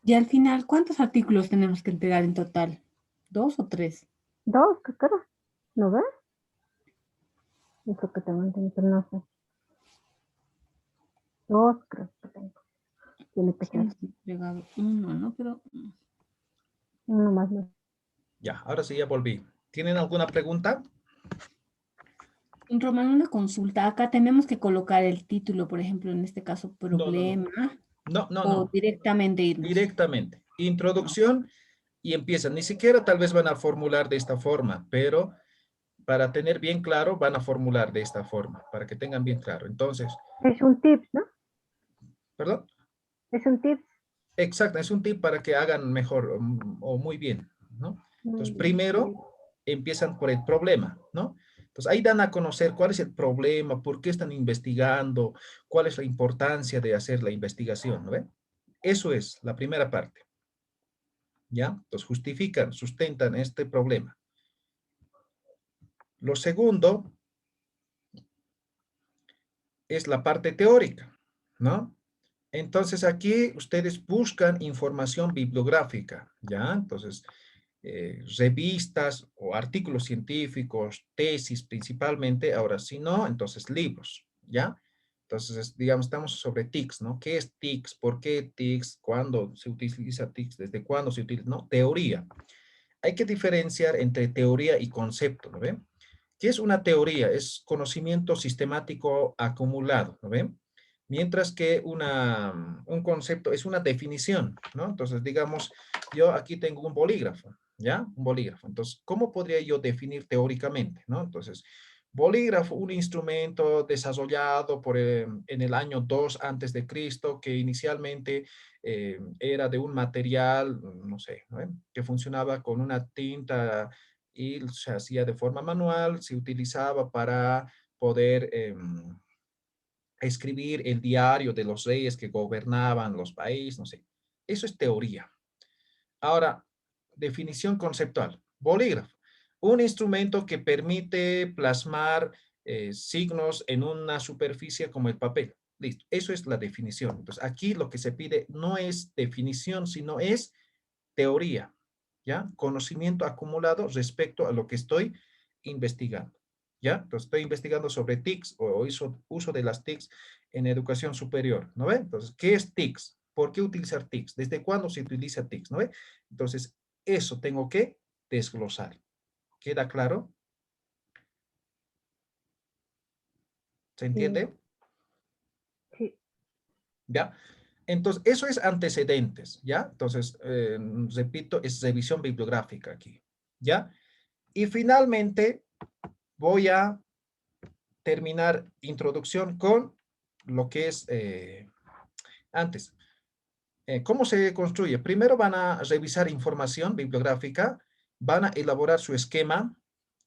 Y al final, ¿cuántos artículos tenemos que entregar en total? ¿2 o 3? 2, ¿qué cara? ¿No ves? Eso que te mantengo, pero no sé. 2 creo que tengo. Tiene que ser Hemos entregado uno, ¿no? Pero uno más. No. Ya, ahora sí ya volví. ¿Tienen alguna pregunta? Román, una consulta. Acá tenemos que colocar el título, por ejemplo, en este caso, No, no, no. problema, No, no, o no. directamente irnos. Directamente. No. Introducción y empiezan. Ni siquiera tal vez van a formular de esta forma, pero para tener bien claro, van a formular de esta forma, para que tengan bien claro. Entonces, Es un tips, ¿no? ¿perdón? Es un tips. Exacto, es un tip para que hagan mejor o muy bien, ¿no? Entonces, primero empiezan por el problema, ¿no? Entonces, ahí dan a conocer cuál es el problema, por qué están investigando, cuál es la importancia de hacer la investigación, ¿no ven? Eso es la primera parte, ¿ya? Entonces, justifican, sustentan este problema. Lo segundo es la parte teórica, ¿no? Entonces, aquí ustedes buscan información bibliográfica, ¿ya? Entonces, revistas o artículos científicos, tesis principalmente, ahora si no, entonces libros, ¿ya? Entonces, digamos, estamos sobre TICS, ¿no? ¿Qué es TICS? ¿Por qué TICS? ¿Cuándo se utiliza TICS? ¿Desde cuándo se utiliza? ¿No? Teoría. Hay que diferenciar entre teoría y concepto, ¿no ven? ¿Qué es una teoría? Es conocimiento sistemático acumulado, ¿no ven? Mientras que un concepto es una definición, ¿no? Entonces, digamos, yo aquí tengo un bolígrafo, ¿ya? Un bolígrafo. Entonces, ¿cómo podría yo definir teóricamente, ¿no? Entonces, Bolígrafo, un instrumento desarrollado en el año 2 antes de Cristo, que inicialmente era de un material, no sé, ¿no? Que funcionaba con una tinta y se hacía de forma manual, se utilizaba para poder escribir el diario de los reyes que gobernaban los países, no sé. Eso es teoría. Ahora, definición conceptual. Bolígrafo, un instrumento que permite plasmar signos en una superficie como el papel. Listo, eso es la definición. Entonces, aquí lo que se pide no es definición, sino es teoría, ¿ya? Conocimiento acumulado respecto a lo que estoy investigando, ¿ya? Entonces, estoy investigando sobre TICs o uso de las TICs en educación superior, ¿no ve? Entonces, ¿qué es TICs? ¿Por qué utilizar TICs? ¿Desde cuándo se utiliza TICs? ¿No ve? Entonces, eso tengo que desglosar. ¿Queda claro? ¿Se Sí, entiende? sí, ¿Ya? Entonces, eso es antecedentes, ¿ya? Entonces, repito, es revisión bibliográfica aquí, ¿ya? Y finalmente, voy a terminar introducción con lo que es antes. ¿Cómo se construye? Primero van a revisar información bibliográfica, van a elaborar su esquema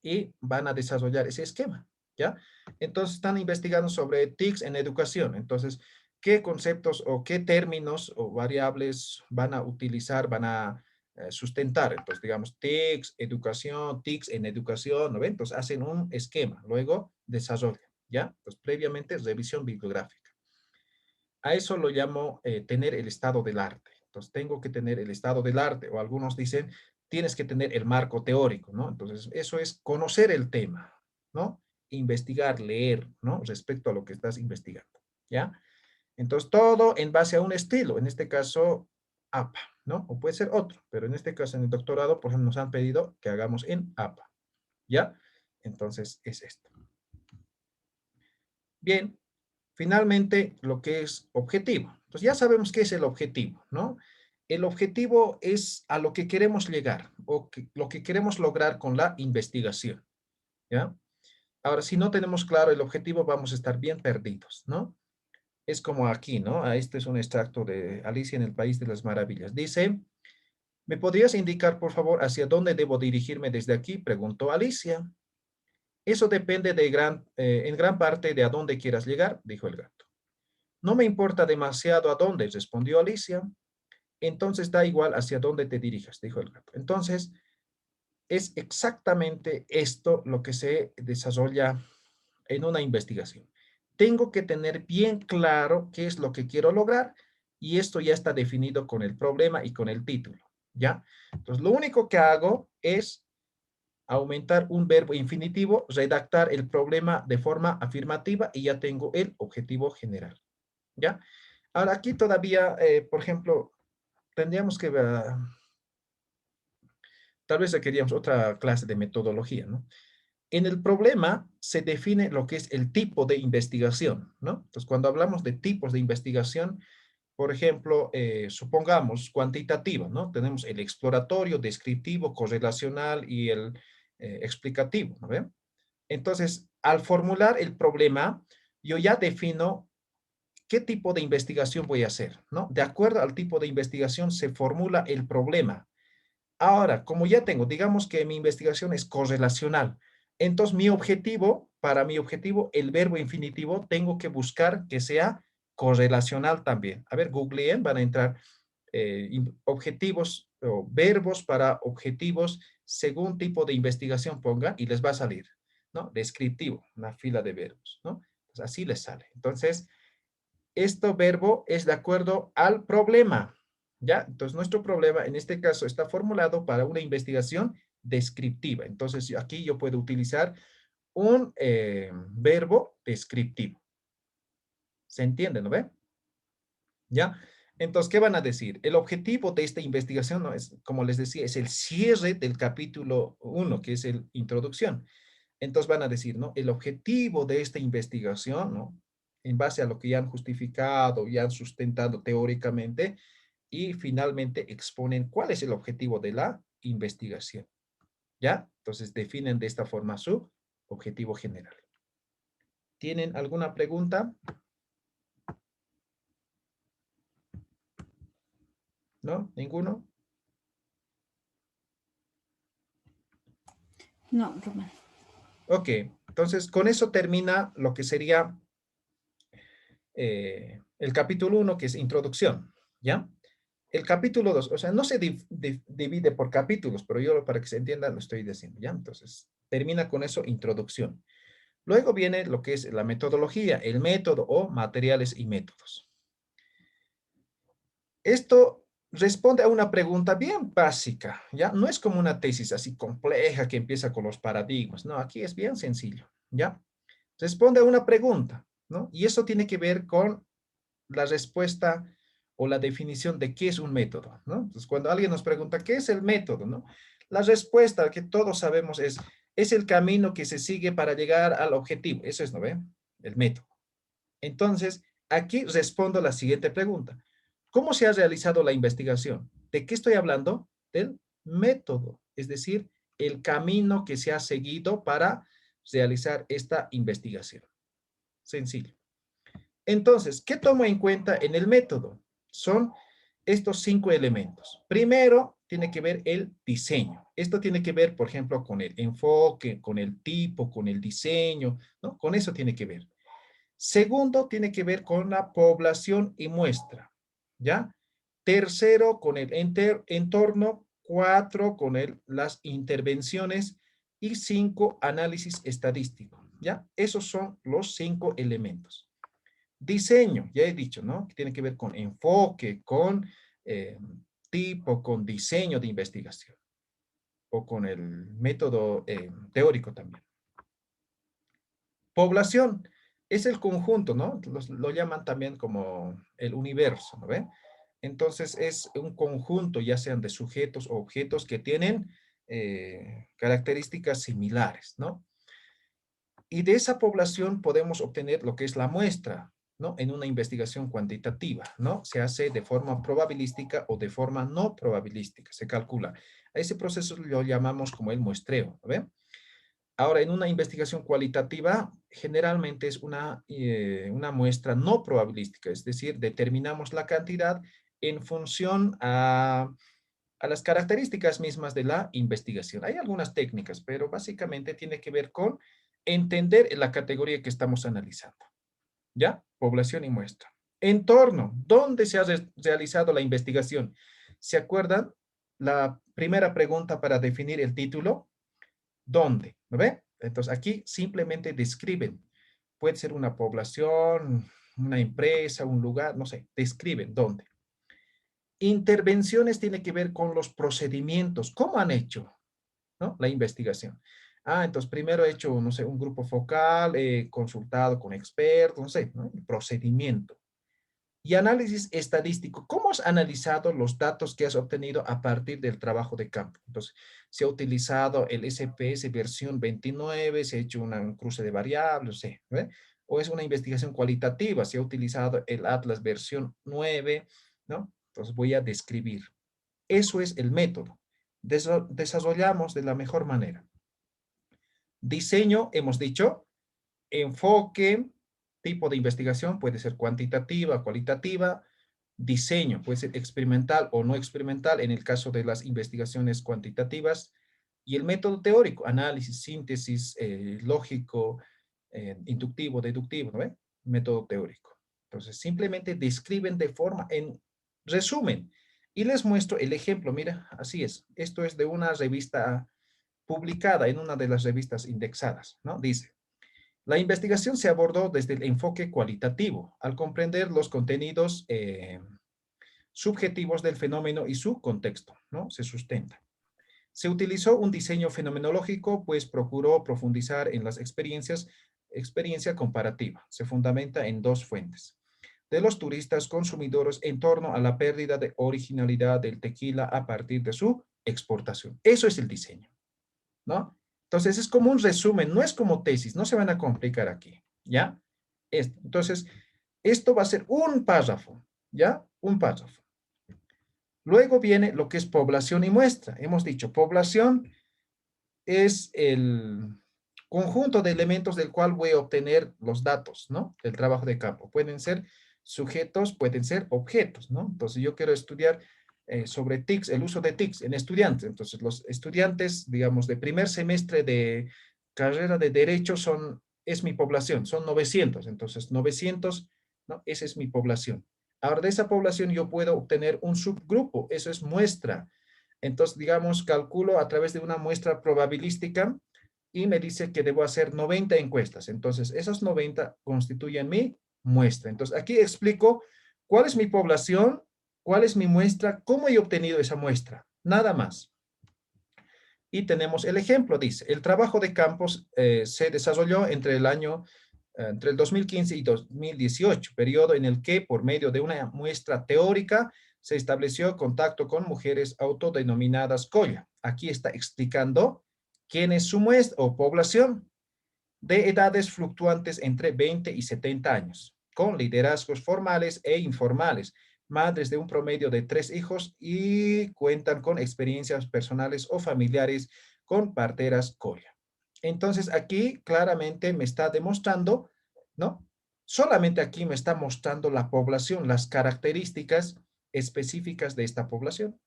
y van a desarrollar ese esquema, ¿ya? Entonces están investigando sobre TICs en educación. Entonces, ¿qué conceptos o qué términos o variables van a utilizar, van a sustentar? Entonces, digamos, TICs, educación, TICs en educación, ¿no ven? Entonces, hacen un esquema, luego desarrollan, ¿ya? Entonces, previamente, revisión bibliográfica. A eso lo llamo tener el estado del arte. Entonces, tengo que tener el estado del arte, o algunos dicen, tienes que tener el marco teórico, ¿no? Entonces, eso es conocer el tema, ¿no? Investigar, leer, ¿no? Respecto a lo que estás investigando, ¿ya? Entonces, todo en base a un estilo, en este caso, APA, ¿no? O puede ser otro, pero en este caso, en el doctorado, por ejemplo, nos han pedido que hagamos en APA, ¿ya? Entonces, es esto. Bien, finalmente, lo que es objetivo. Entonces, ya sabemos qué es el objetivo, ¿no? El objetivo es a lo que queremos llegar o lo que queremos lograr con la investigación, ¿ya? Ahora, si no tenemos claro el objetivo, vamos a estar bien perdidos, ¿no? Es como aquí, ¿no? Este es un extracto de Alicia en el País de las Maravillas. Dice, ¿me podrías indicar, por favor, hacia dónde debo dirigirme desde aquí? Preguntó Alicia. Eso depende en gran parte de a dónde quieras llegar, dijo el gato. No me importa demasiado a dónde, respondió Alicia. Entonces da igual hacia dónde te dirijas, dijo el gato. Entonces, es exactamente esto lo que se desarrolla en una investigación. Tengo que tener bien claro qué es lo que quiero lograr y esto ya está definido con el problema y con el título, ¿ya? Entonces, lo único que hago es aumentar un verbo infinitivo, redactar el problema de forma afirmativa y ya tengo el objetivo general, ¿ya? Ahora, aquí todavía, por ejemplo, tendríamos que ver, tal vez requeríamos otra clase de metodología, ¿no? En el problema se define lo que es el tipo de investigación, ¿no? Entonces, cuando hablamos de tipos de investigación, por ejemplo, supongamos cuantitativa, ¿no? Tenemos el exploratorio, descriptivo, correlacional y el explicativo, ¿no ven? Entonces, al formular el problema, yo ya defino qué tipo de investigación voy a hacer, ¿no? De acuerdo al tipo de investigación se formula el problema. Ahora, como ya tengo, digamos que mi investigación es correlacional, entonces para mi objetivo, el verbo infinitivo, tengo que buscar que sea correlacional también. A ver, googleen, van a entrar objetivos o verbos para objetivos según tipo de investigación pongan y les va a salir, ¿no? Descriptivo, una fila de verbos, ¿no? Pues así les sale. Entonces, este verbo es de acuerdo al problema, ¿ya? Entonces, nuestro problema en este caso está formulado para una investigación descriptiva. Entonces, aquí yo puedo utilizar un verbo descriptivo. ¿Se entiende, no ve? ¿Ya? Entonces, ¿qué van a decir? El objetivo de esta investigación, ¿no? Es, como les decía, es el cierre del capítulo 1, que es la introducción. Entonces van a decir, ¿no? El objetivo de esta investigación, ¿no? En base a lo que ya han justificado, ya han sustentado teóricamente, y finalmente exponen cuál es el objetivo de la investigación, ¿ya? Entonces definen de esta forma su objetivo general. ¿Tienen alguna pregunta? ¿No? ¿Ninguno? No, Román. Ok, entonces con eso termina lo que sería el capítulo 1, que es introducción, ¿ya? El capítulo 2, o sea, no se divide por capítulos, pero yo para que se entienda lo estoy diciendo, ¿ya? Entonces, termina con eso, introducción. Luego viene lo que es la metodología, el método o materiales y métodos. Esto responde a una pregunta bien básica, ¿ya? No es como una tesis así compleja que empieza con los paradigmas, no, aquí es bien sencillo, ¿ya? Responde a una pregunta, ¿no? Y eso tiene que ver con la respuesta o la definición de qué es un método, ¿no? Entonces, cuando alguien nos pregunta, ¿qué es el método, no? La respuesta que todos sabemos es el camino que se sigue para llegar al objetivo. Eso es, ¿no ve? El método. Entonces, aquí respondo la siguiente pregunta. ¿Cómo se ha realizado la investigación? ¿De qué estoy hablando? Del método, es decir, el camino que se ha seguido para realizar esta investigación. Sencillo. Entonces, ¿qué tomo en cuenta en el método? Son estos 5 elementos. Primero, tiene que ver el diseño. Esto tiene que ver, por ejemplo, con el enfoque, con el tipo, con el diseño, ¿no? Con eso tiene que ver. Segundo, tiene que ver con la población y muestra, ¿ya? Tercero, con el entorno. 4, con las intervenciones. Y 5, análisis estadístico, ¿ya? Esos son los 5 elementos. Diseño, ya he dicho, ¿no? Que tiene que ver con enfoque, con tipo, con diseño de investigación o con el método teórico también. Población es el conjunto, ¿no? Lo llaman también como el universo, ¿no ven? Entonces es un conjunto, ya sean de sujetos o objetos que tienen características similares, ¿no? Y de esa población podemos obtener lo que es la muestra, ¿no? En una investigación cuantitativa, ¿no? Se hace de forma probabilística o de forma no probabilística, se calcula. A ese proceso lo llamamos como el muestreo, ¿ven? Ahora, en una investigación cualitativa, generalmente es una muestra no probabilística, es decir, determinamos la cantidad en función a las características mismas de la investigación. Hay algunas técnicas, pero básicamente tiene que ver con entender la categoría que estamos analizando. ¿Ya? Población y muestra. Entorno. ¿Dónde se ha realizado la investigación? ¿Se acuerdan? La primera pregunta para definir el título. ¿Dónde? ¿No ve? Entonces aquí simplemente describen. Puede ser una población, una empresa, un lugar, no sé. Describen dónde. Intervenciones tiene que ver con los procedimientos. ¿Cómo han hecho, no? La investigación. Ah, entonces primero he hecho, no sé, un grupo focal, consultado con expertos, no sé, ¿no? El procedimiento. Y análisis estadístico. ¿Cómo has analizado los datos que has obtenido a partir del trabajo de campo? Entonces, se ha utilizado el SPS versión 29, se ha hecho un cruce de variables, no sé, ¿no? O es una investigación cualitativa, se ha utilizado el Atlas versión 9, ¿no? Entonces voy a describir. Eso es el método. Desarrollamos de la mejor manera. Diseño, hemos dicho, enfoque, tipo de investigación, puede ser cuantitativa, cualitativa, diseño, puede ser experimental o no experimental en el caso de las investigaciones cuantitativas, y el método teórico, análisis, síntesis, lógico, inductivo, deductivo, ¿no ve? Método teórico. Entonces, simplemente describen de forma, en resumen, y les muestro el ejemplo, mira, así es, esto es de una revista publicada en una de las revistas indexadas, ¿no? Dice, la investigación se abordó desde el enfoque cualitativo, al comprender los contenidos subjetivos del fenómeno y su contexto, ¿no? Se sustenta. Se utilizó un diseño fenomenológico, pues procuró profundizar en las experiencia comparativa. Se fundamenta en 2 fuentes. De los turistas consumidores en torno a la pérdida de originalidad del tequila a partir de su exportación. Eso es el diseño, ¿no? Entonces es como un resumen, no es como tesis, no se van a complicar aquí, ¿ya? Entonces, esto va a ser un párrafo, ¿ya? Un párrafo. Luego viene lo que es población y muestra. Hemos dicho, población es conjunto de elementos del cual voy a obtener los datos, ¿no? Del trabajo de campo. Pueden ser sujetos, pueden ser objetos, ¿no? Entonces yo quiero estudiar sobre TICs, el uso de TICs en estudiantes. Entonces los estudiantes, digamos, de primer semestre de carrera de Derecho es mi población, son 900. Entonces 900, ¿no? Esa es mi población. Ahora de esa población yo puedo obtener un subgrupo, eso es muestra. Entonces, digamos, calculo a través de una muestra probabilística y me dice que debo hacer 90 encuestas. Entonces, esas 90 constituyen mi muestra. Entonces, aquí explico cuál es mi población, cuál es mi muestra, cómo he obtenido esa muestra. Nada más. Y tenemos el ejemplo, dice, el trabajo de campos se desarrolló entre el 2015 y 2018, periodo en el que, por medio de una muestra teórica, se estableció contacto con mujeres autodenominadas Colla. Aquí está explicando quién es su muestra o población de edades fluctuantes entre 20 y 70 años, con liderazgos formales e informales, madres de un promedio de 3 hijos y cuentan con experiencias personales o familiares con parteras Colla. Entonces aquí claramente me está demostrando, ¿no? Solamente aquí me está mostrando la población, las características específicas de esta población.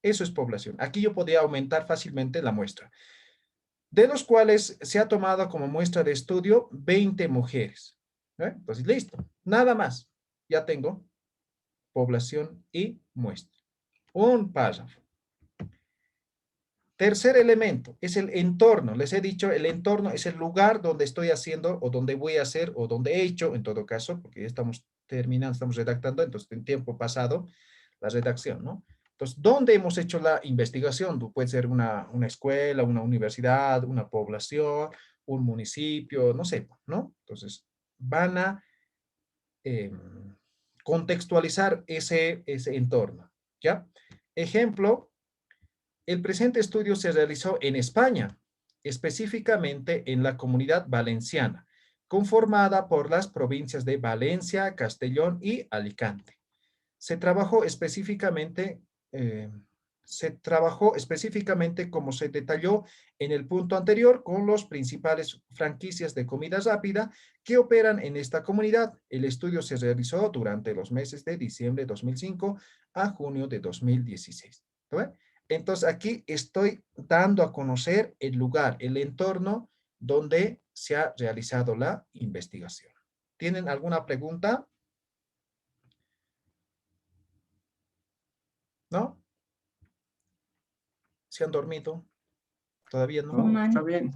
Eso es población. Aquí yo podría aumentar fácilmente la muestra, de los cuales se ha tomado como muestra de estudio 20 mujeres. Entonces, listo. Nada más. Ya tengo población y muestra. Un párrafo. Tercer elemento es el entorno. Les he dicho, el entorno es el lugar donde estoy haciendo o donde voy a hacer o donde he hecho, en todo caso, porque ya estamos terminando, estamos redactando, entonces en tiempo pasado, la redacción, ¿no? Entonces, ¿dónde hemos hecho la investigación? Puede ser una escuela, una universidad, una población, un municipio, no sé, ¿no? Entonces, van a eh, contextualizar ese entorno, ¿ya? Ejemplo, el presente estudio se realizó en España, específicamente en la Comunidad Valenciana, conformada por las provincias de Valencia, Castellón y Alicante. Se trabajó específicamente, eh, como se detalló en el punto anterior, con los principales franquicias de comida rápida que operan en esta comunidad. El estudio se realizó durante los meses de diciembre de 2005 a junio de 2016. ¿No? Entonces aquí estoy dando a conocer el lugar, el entorno donde se ha realizado la investigación. ¿Tienen alguna pregunta? ¿No? ¿Se han dormido? ¿Todavía no? No, está Román, bien.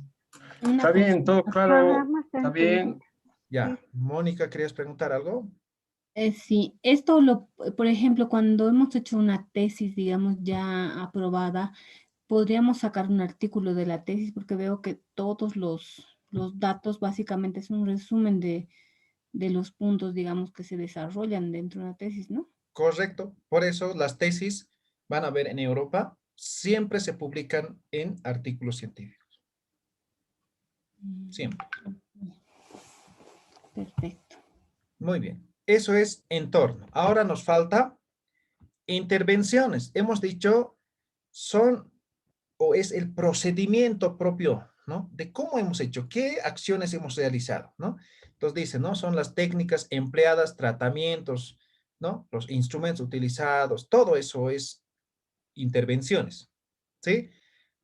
una Está bien, todo consulta. claro. Más Está tranquilo. bien. Ya. Mónica, ¿querías preguntar algo? Sí, por ejemplo, cuando hemos hecho una tesis, digamos, ya aprobada, podríamos sacar un artículo de la tesis porque veo que todos los datos básicamente es un resumen de los puntos, digamos, que se desarrollan dentro de una tesis, ¿no? Correcto. Por eso las tesis, van a ver en Europa, siempre se publican en artículos científicos. Siempre. Perfecto. Muy bien. Eso es entorno. Ahora nos falta intervenciones. Hemos dicho, son o es el procedimiento propio, ¿no? De cómo hemos hecho, qué acciones hemos realizado, ¿no? Entonces dice, ¿no? Son las técnicas empleadas, tratamientos, ¿no? Los instrumentos utilizados, todo eso es intervenciones, ¿sí?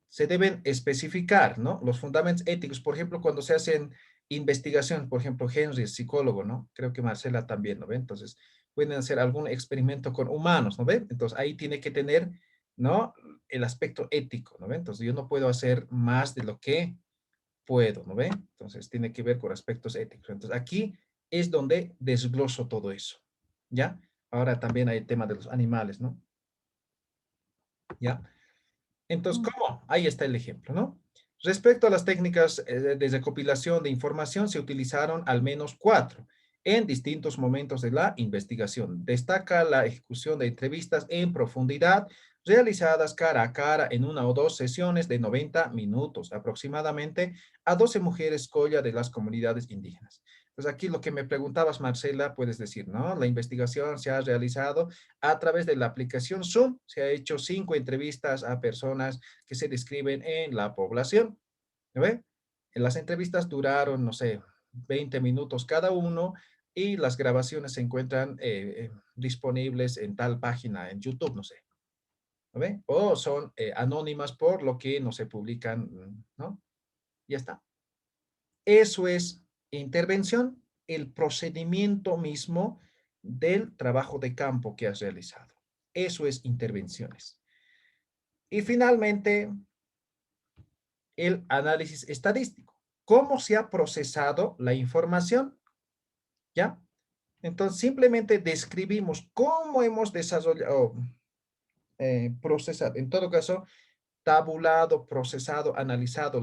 Se deben especificar, ¿no? Los fundamentos éticos, por ejemplo, cuando se hacen investigación, por ejemplo, Henry es psicólogo, ¿no? Creo que Marcela también, ¿no ve? Entonces, pueden hacer algún experimento con humanos, ¿no ve? Entonces, ahí tiene que tener, ¿no? El aspecto ético, ¿no ve? Entonces, yo no puedo hacer más de lo que puedo, ¿no ve? Entonces, tiene que ver con aspectos éticos. Entonces, aquí es donde desgloso todo eso, ¿ya? Ahora también hay el tema de los animales, ¿no? ¿Ya? Entonces, ¿cómo? Ahí está el ejemplo, ¿no? Respecto a las técnicas de recopilación de información, se utilizaron al menos 4 en distintos momentos de la investigación. Destaca la ejecución de entrevistas en profundidad realizadas cara a cara en 1 o 2 sesiones de 90 minutos aproximadamente a 12 mujeres Colla de las comunidades indígenas. Entonces, aquí lo que me preguntabas, Marcela, puedes decir, ¿no? La investigación se ha realizado a través de la aplicación Zoom. Se ha hecho 5 entrevistas a personas que se describen en la población. ¿No ve? Las entrevistas duraron, no sé, 20 minutos cada uno y las grabaciones se encuentran disponibles en tal página, en YouTube, no sé. ¿No ve? O son anónimas por lo que no se publican, ¿no? Ya está. Eso es intervención, el procedimiento mismo del trabajo de campo que has realizado. Eso es intervenciones. Y finalmente, el análisis estadístico. ¿Cómo se ha procesado la información? ¿Ya? Entonces, simplemente describimos cómo hemos desarrollado, procesado, en todo caso, tabulado, procesado, analizado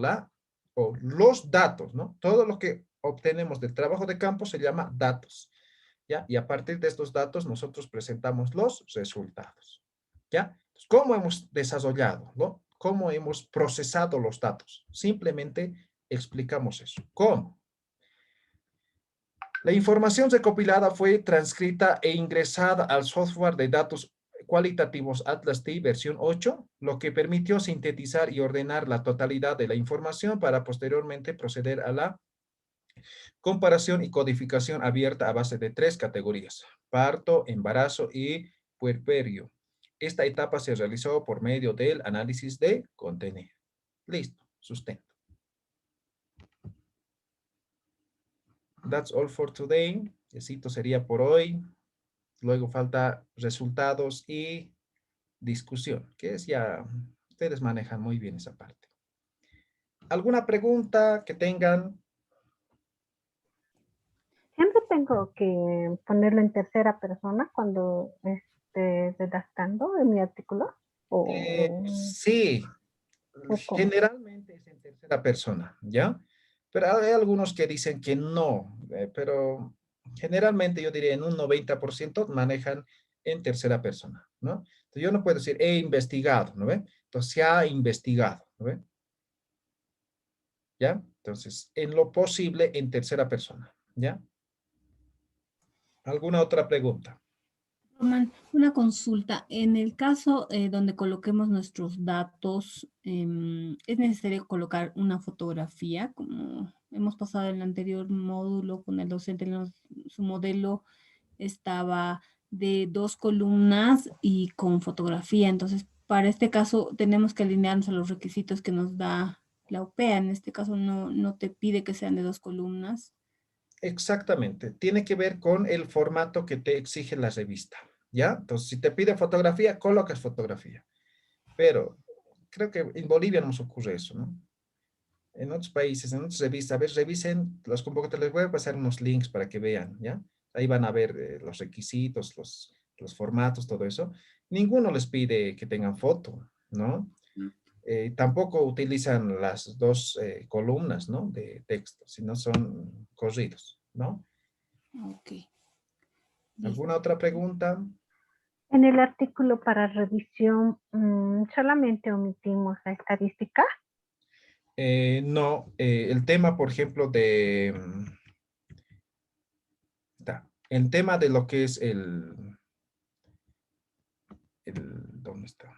o los datos, ¿no? Todo lo que obtenemos del trabajo de campo se llama datos, ¿ya? Y a partir de estos datos nosotros presentamos los resultados, ¿ya? ¿Cómo hemos desarrollado, ¿no? ¿Cómo hemos procesado los datos? Simplemente explicamos eso. ¿Cómo? La información recopilada fue transcrita e ingresada al software de datos cualitativos Atlas T versión 8, lo que permitió sintetizar y ordenar la totalidad de la información para posteriormente proceder a la comparación y codificación abierta a base de 3 categorías: parto, embarazo y puerperio. Esta etapa se realizó por medio del análisis de contenido. Listo, sustento. That's all for today. Esto sería por hoy. Luego falta resultados y discusión, que es ya, ustedes manejan muy bien esa parte. ¿Alguna pregunta que tengan? Siempre tengo que ponerlo en tercera persona cuando esté redactando en mi artículo. Sí, O cómo. generalmente es en tercera persona, ¿ya? Pero hay algunos que dicen que no, pero generalmente yo diría en un 90% manejan en tercera persona, ¿no? Entonces yo no puedo decir he investigado, ¿no ve? Entonces se ha investigado, ¿no ve? ¿Ya? Entonces, en lo posible en tercera persona, ¿ya? ¿Alguna otra pregunta? Román, una consulta. En el caso donde coloquemos nuestros datos, ¿es necesario colocar una fotografía? Como hemos pasado en el anterior módulo con el docente, su modelo estaba de 2 columnas y con fotografía. Entonces, para este caso tenemos que alinearnos a los requisitos que nos da la UPEA. En este caso no te pide que sean de 2 columnas. Exactamente, tiene que ver con el formato que te exige la revista, ¿ya? Entonces, si te pide fotografía, colocas fotografía. Pero creo que en Bolivia no nos ocurre eso, ¿no? En otros países, en otras revistas, a ver, revisen los convocatorios, les voy a pasar unos links para que vean, ¿ya? Ahí van a ver los requisitos, los formatos, todo eso. Ninguno les pide que tengan foto, ¿no? Tampoco utilizan las 2 columnas, ¿no? De texto, sino son corridos, ¿no? Ok, listo. ¿Alguna otra pregunta? En el artículo para revisión, solamente omitimos la estadística. No, el tema, por ejemplo, el tema de lo que es ¿dónde está?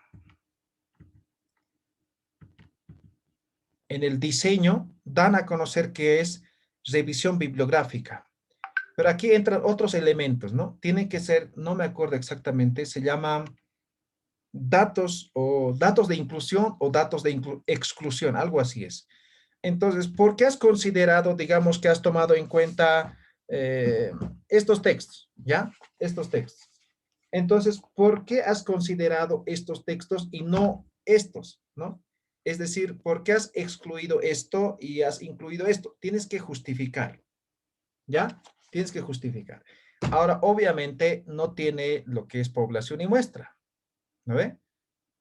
En el diseño dan a conocer que es revisión bibliográfica. Pero aquí entran otros elementos, ¿no? Tienen que ser, no me acuerdo exactamente, se llama datos de inclusión o datos de exclusión, algo así es. Entonces, ¿por qué has considerado, digamos, que has tomado en cuenta estos textos, ¿ya? Estos textos. Entonces, ¿por qué has considerado estos textos y no estos, ¿no? Es decir, ¿por qué has excluido esto y has incluido esto? Tienes que justificar, ¿ya? Tienes que justificar. Ahora, obviamente, no tiene lo que es población y muestra, ¿no ve?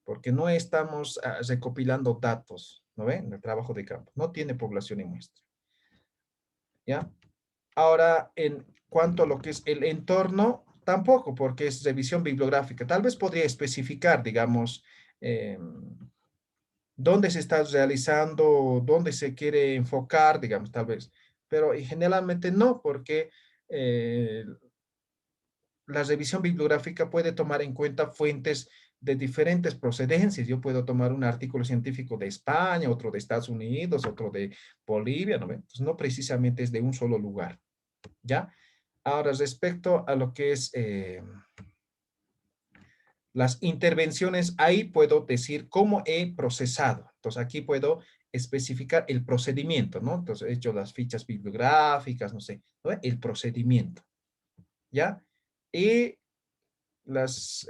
Porque no estamos recopilando datos, ¿no ve? En el trabajo de campo. No tiene población y muestra, ¿ya? Ahora, en cuanto a lo que es el entorno, tampoco, porque es revisión bibliográfica. Tal vez podría especificar, digamos, dónde se está realizando, dónde se quiere enfocar, digamos, tal vez. Pero generalmente no, porque la revisión bibliográfica puede tomar en cuenta fuentes de diferentes procedencias. Yo puedo tomar un artículo científico de España, otro de Estados Unidos, otro de Bolivia, ¿no ve? Entonces, no precisamente es de un solo lugar, ¿ya? Ahora, respecto a lo que es las intervenciones, ahí puedo decir cómo he procesado. Entonces, aquí puedo especificar el procedimiento, ¿no? Entonces, he hecho las fichas bibliográficas, no sé, ¿no ve? El procedimiento, ¿ya? Y las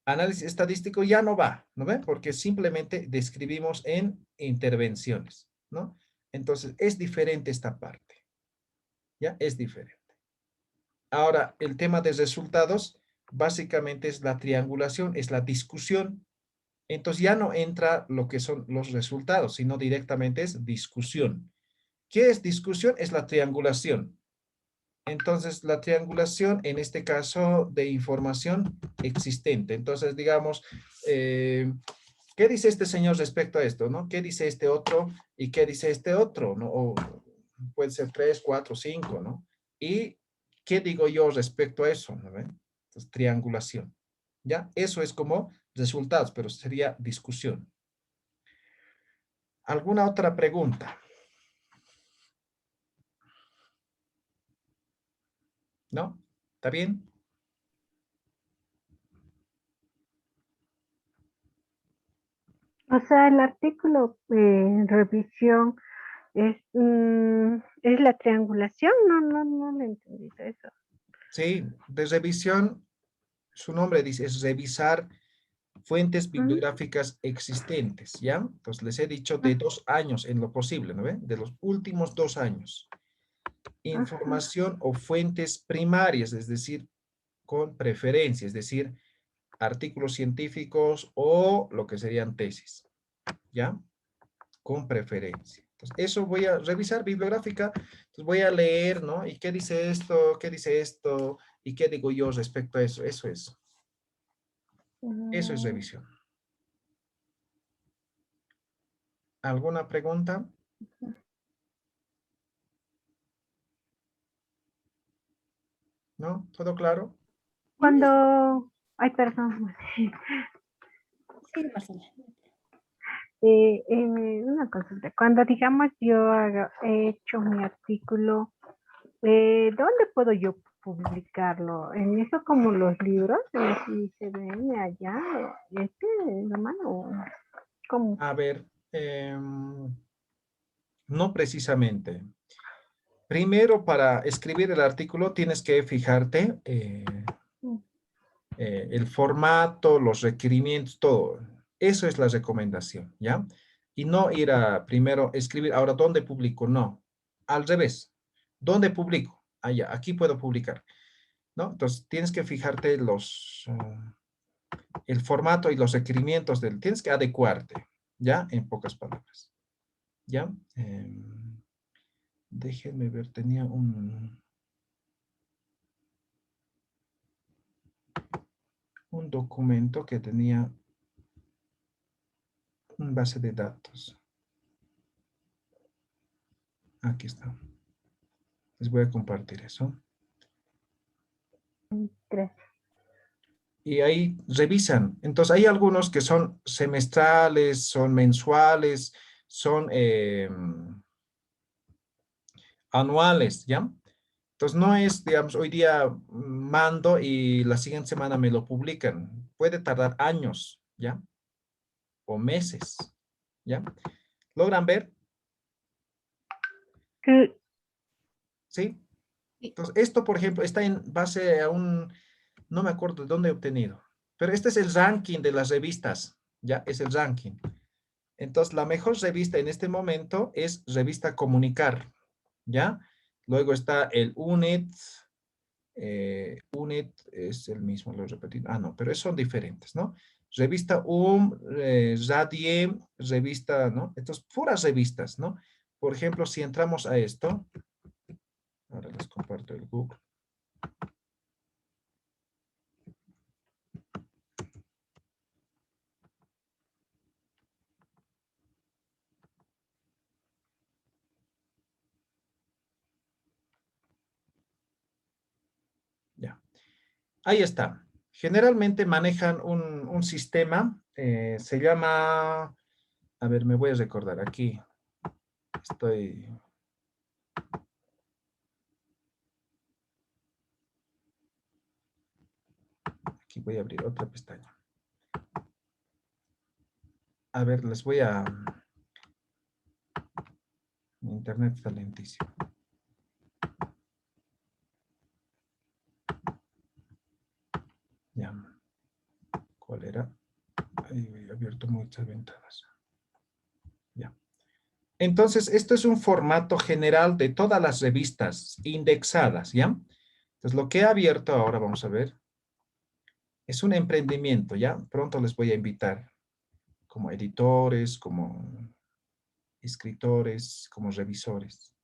análisis estadístico ya no va, ¿no ve? Porque simplemente describimos en intervenciones, ¿no? Entonces, es diferente esta parte, ¿ya? Es diferente. Ahora, el tema de resultados, básicamente es la triangulación, es la discusión. Entonces, ya no entra lo que son los resultados, sino directamente es discusión. ¿Qué es discusión? Es la triangulación. Entonces, la triangulación, en este caso, de información existente. Entonces, digamos, ¿qué dice este señor respecto a esto, no? ¿Qué dice este otro y qué dice este otro, no? O puede ser 3, 4, 5, ¿no? ¿Y qué digo yo respecto a eso, no ven? Entonces, triangulación, ¿ya? Eso es como resultados, pero sería discusión. ¿Alguna otra pregunta? ¿No? ¿Está bien? O sea, el artículo revisión es la triangulación, no lo he entendido eso. Sí, de revisión, su nombre dice, es revisar fuentes Ujú, bibliográficas existentes, ¿ya? Entonces les he dicho de ujú, 2 años en lo posible, ¿no ven? De los últimos 2 años. ujú. Información o fuentes primarias, es decir, con preferencia, es decir, artículos científicos o lo que serían tesis, ¿ya? Con preferencia. Entonces, eso voy a revisar bibliográfica, entonces voy a leer, ¿no? ¿Y qué dice esto? ¿Qué dice esto? ¿Y qué digo yo respecto a eso? Eso es Mm, revisión. ¿Alguna pregunta? ¿No? ¿Todo claro? Cuando, ay, perdón, Sí, Marcela. una consulta. Cuando digamos he hecho mi artículo, ¿dónde puedo yo publicarlo? ¿En eso como los libros? ¿En ICBM allá? ¿En la mano? ¿Cómo? A ver, no precisamente. Primero, para escribir el artículo tienes que fijarte el formato, los requerimientos, todo. Eso es la recomendación, ¿ya? Y no ir a primero escribir, ahora, ¿dónde publico? No, al revés. ¿Dónde publico? Allá, aquí puedo publicar, ¿no? Entonces, tienes que fijarte el formato y los requerimientos tienes que adecuarte, ¿ya? En pocas palabras, ¿ya? Déjenme ver, tenía un documento que tenía una base de datos. Aquí está. Les voy a compartir eso. Gracias. Y ahí revisan. Entonces, hay algunos que son semestrales, son mensuales, son anuales, ¿ya? Entonces, no es, digamos, hoy día mando y la siguiente semana me lo publican. Puede tardar años, ¿ya? O meses, ¿ya? ¿Logran ver? Sí, ¿Sí? Sí. Entonces, esto, por ejemplo, está en base a no me acuerdo de dónde he obtenido, pero este es el ranking de las revistas, ¿ya? Es el ranking. Entonces, la mejor revista en este momento es Revista Comunicar, ¿ya? Luego está el UNED. UNED es el mismo, lo he repetido. Ah, no, pero son diferentes, ¿no? Revista Radie, revista, ¿no? Entonces, puras revistas, ¿no? Por ejemplo, si entramos a esto, ahora les comparto el Google. Ya. Ahí está. Generalmente manejan un sistema, se llama, a ver, me voy a recordar, aquí estoy, aquí voy a abrir otra pestaña. A ver, les voy a, mi internet está lentísimo. Ya, ¿cuál era? Ahí he abierto muchas ventanas. Ya. Entonces, esto es un formato general de todas las revistas indexadas, ¿ya? Entonces, lo que he abierto ahora, vamos a ver, es un emprendimiento, ¿ya? Pronto les voy a invitar como editores, como escritores, como revisores,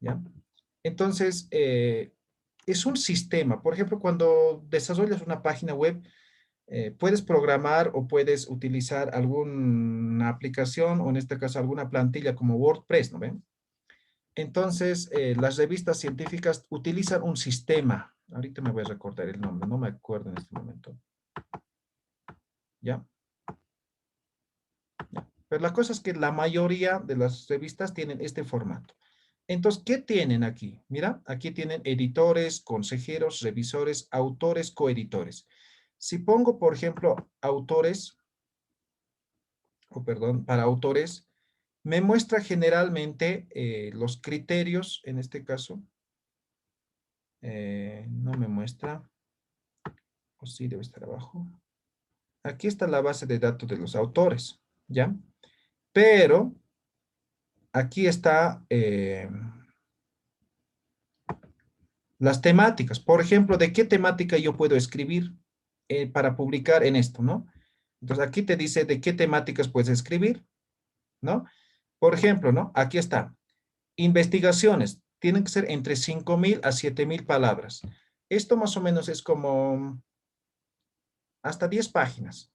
¿ya? Entonces, es un sistema. Por ejemplo, cuando desarrollas una página web, puedes programar o puedes utilizar alguna aplicación o en este caso alguna plantilla como WordPress, ¿no ven? Entonces, las revistas científicas utilizan un sistema. Ahorita me voy a recordar el nombre, no me acuerdo en este momento. ¿Ya? ¿Ya? Pero la cosa es que la mayoría de las revistas tienen este formato. Entonces, ¿qué tienen aquí? Mira, aquí tienen editores, consejeros, revisores, autores, coeditores. Si pongo, por ejemplo, autores, o perdón, para autores, me muestra generalmente los criterios, en este caso, no me muestra, o sí debe estar abajo. Aquí está la base de datos de los autores, ¿ya? Pero aquí está las temáticas. Por ejemplo, ¿de qué temática yo puedo escribir para publicar en esto, ¿no? Entonces aquí te dice de qué temáticas puedes escribir, ¿no? Por ejemplo, ¿no? Aquí está. Investigaciones. Tienen que ser entre 5.000 a 7.000 palabras. Esto más o menos es como hasta 10 páginas.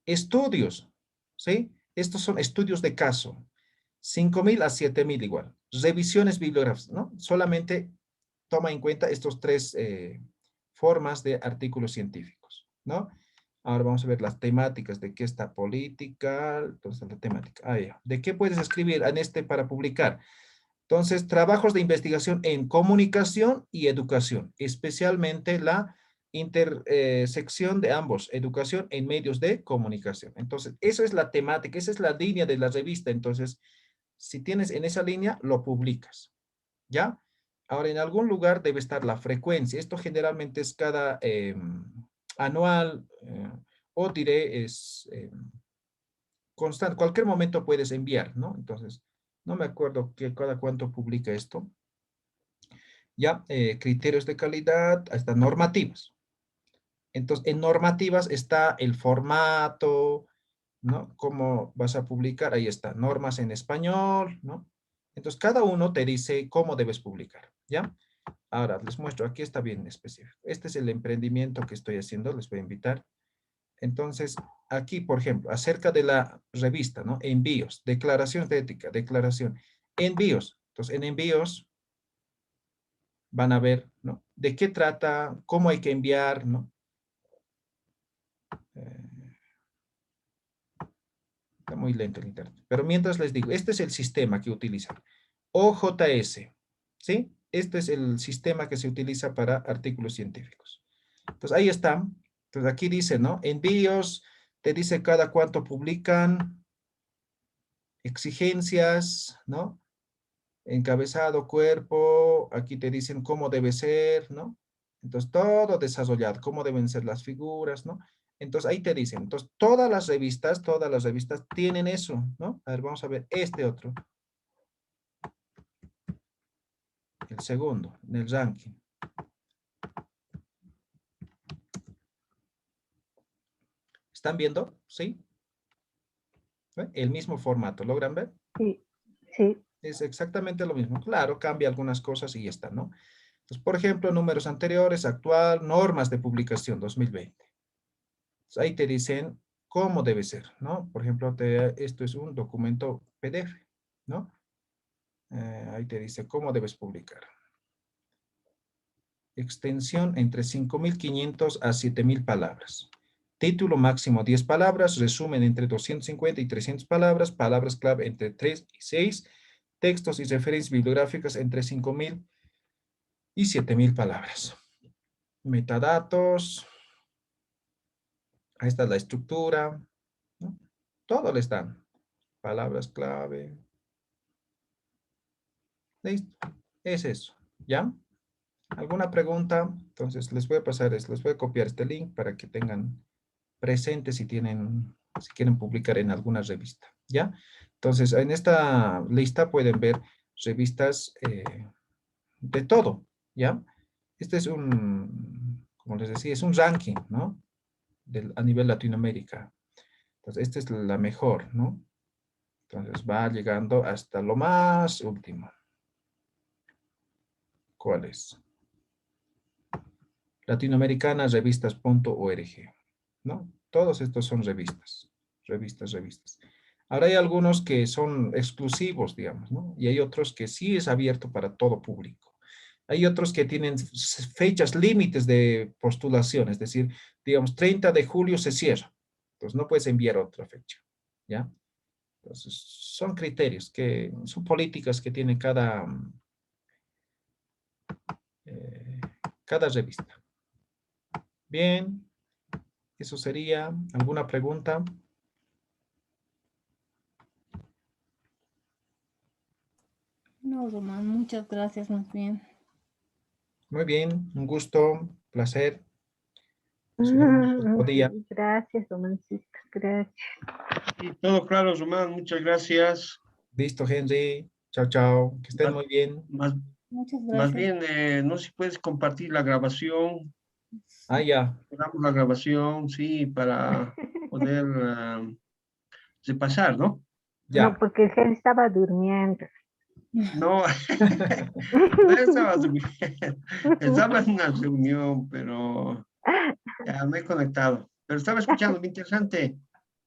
Estudios, ¿sí? Estos son estudios de caso. 5.000 a 7.000 igual. Revisiones bibliográficas, ¿no? Solamente toma en cuenta estos tres formas de artículos científicos, ¿no? Ahora vamos a ver las temáticas, de qué está política, entonces la temática, ya. ¿De qué puedes escribir en este para publicar? Entonces, trabajos de investigación en comunicación y educación, especialmente la intersección de ambos, educación en medios de comunicación. Entonces, eso es la temática, esa es la línea de la revista. Entonces, si tienes en esa línea, lo publicas, ¿ya? Ahora, en algún lugar debe estar la frecuencia. Esto generalmente es cada anual o diré es constante. Cualquier momento puedes enviar, ¿no? Entonces, no me acuerdo que cada cuánto publica esto. Ya, criterios de calidad, hasta normativas. Entonces, en normativas está el formato, ¿no? Cómo vas a publicar, ahí está, normas en español, ¿no? Entonces, cada uno te dice cómo debes publicar, ¿ya? Ahora, les muestro, aquí está bien específico. Este es el emprendimiento que estoy haciendo, les voy a invitar. Entonces, aquí, por ejemplo, acerca de la revista, ¿no? Envíos, declaración de ética, declaración, envíos. Entonces, en envíos van a ver, ¿no? De qué trata, cómo hay que enviar, ¿no? Eh, está muy lento el internet. Pero mientras les digo, este es el sistema que utilizan. OJS, ¿sí? Este es el sistema que se utiliza para artículos científicos. Entonces, ahí está. Entonces, aquí dice, ¿no? Envíos, te dice cada cuánto publican, exigencias, ¿no? Encabezado, cuerpo, aquí te dicen cómo debe ser, ¿no? Entonces, todo desarrollado, cómo deben ser las figuras, ¿no? Entonces, ahí te dicen, entonces, todas las revistas tienen eso, ¿no? A ver, vamos a ver este otro. El segundo, en el ranking. ¿Están viendo? ¿Sí? ¿Ve? El mismo formato, ¿logran ver? Sí, sí. Es exactamente lo mismo. Claro, cambia algunas cosas y ya está, ¿no? Entonces, por ejemplo, números anteriores, actual, normas de publicación 2020. Entonces, ahí te dicen cómo debe ser, ¿no? Por ejemplo, esto es un documento PDF, ¿no? Ahí te dice cómo debes publicar. Extensión entre 5.500 a 7.000 palabras. Título máximo 10 palabras. Resumen entre 250 y 300 palabras. Palabras clave entre 3 y 6. Textos y referencias bibliográficas entre 5.000 y 7.000 palabras. Metadatos. Ahí está la estructura, ¿no? Todo le están. Palabras clave. Listo. Es eso. ¿Ya? ¿Alguna pregunta? Entonces les voy a pasar esto, les voy a copiar este link para que tengan presente si quieren publicar en alguna revista. ¿Ya? Entonces en esta lista pueden ver revistas de todo. ¿Ya? Este es como les decía, es un ranking, ¿no? A nivel Latinoamérica. Entonces, esta es la mejor, ¿no? Entonces, va llegando hasta lo más último. ¿Cuál es? Latinoamericanarevistas.org, ¿no? Todos estos son revistas, revistas. Ahora hay algunos que son exclusivos, digamos, ¿no? Y hay otros que sí es abierto para todo público. Hay otros que tienen fechas límites de postulación, es decir, digamos, 30 de julio se cierra. Entonces, no puedes enviar otra fecha, ¿ya? Entonces, son criterios, son políticas que tiene eh, cada revista. Bien, eso sería. ¿Alguna pregunta? No, Román, muchas gracias más bien. Muy bien, un gusto, placer. Nos vemos otro día. Gracias, Romancito, gracias. Y todo claro, Román, muchas gracias. Listo, Henry. Chao, chao. Que estén muy bien. Más, Muchas más gracias. bien, no sé si puedes compartir la grabación. Ah, ya. Hagamos la grabación, sí, para poder repasar, ¿no? No, Ya. porque él estaba durmiendo. No, no estaba durmiendo. Estaba en una reunión, pero ya me he conectado. Pero estaba escuchando, muy interesante.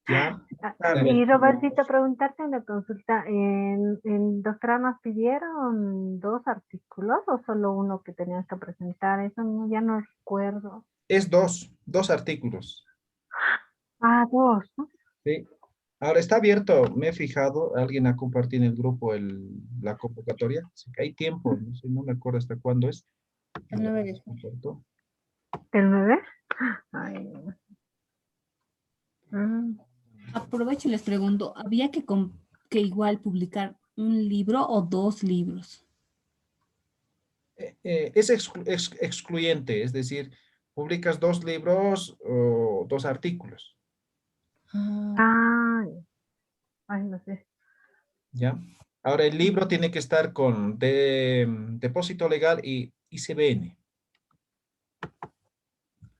Ya. Y Dale. Robertito, preguntarte en la consulta, ¿en doctorado nos pidieron 2 artículos o solo uno que tenías que presentar? Eso ya no recuerdo. Es dos artículos. Ah, 2, ¿no? Sí. Ahora está abierto, me he fijado, alguien ha compartido en el grupo la convocatoria. Así que hay tiempo, no sé, no me acuerdo hasta cuándo es. El 9 de junio. Comparto. ¿El 9? Ay, mm. Aprovecho y les pregunto, ¿había que igual publicar un libro o 2 libros? Es excluyente, es decir, publicas 2 libros o 2 artículos, Ah, Ay, ay, no sé. ¿ya? Ahora, el libro tiene que estar con depósito legal y ICBN.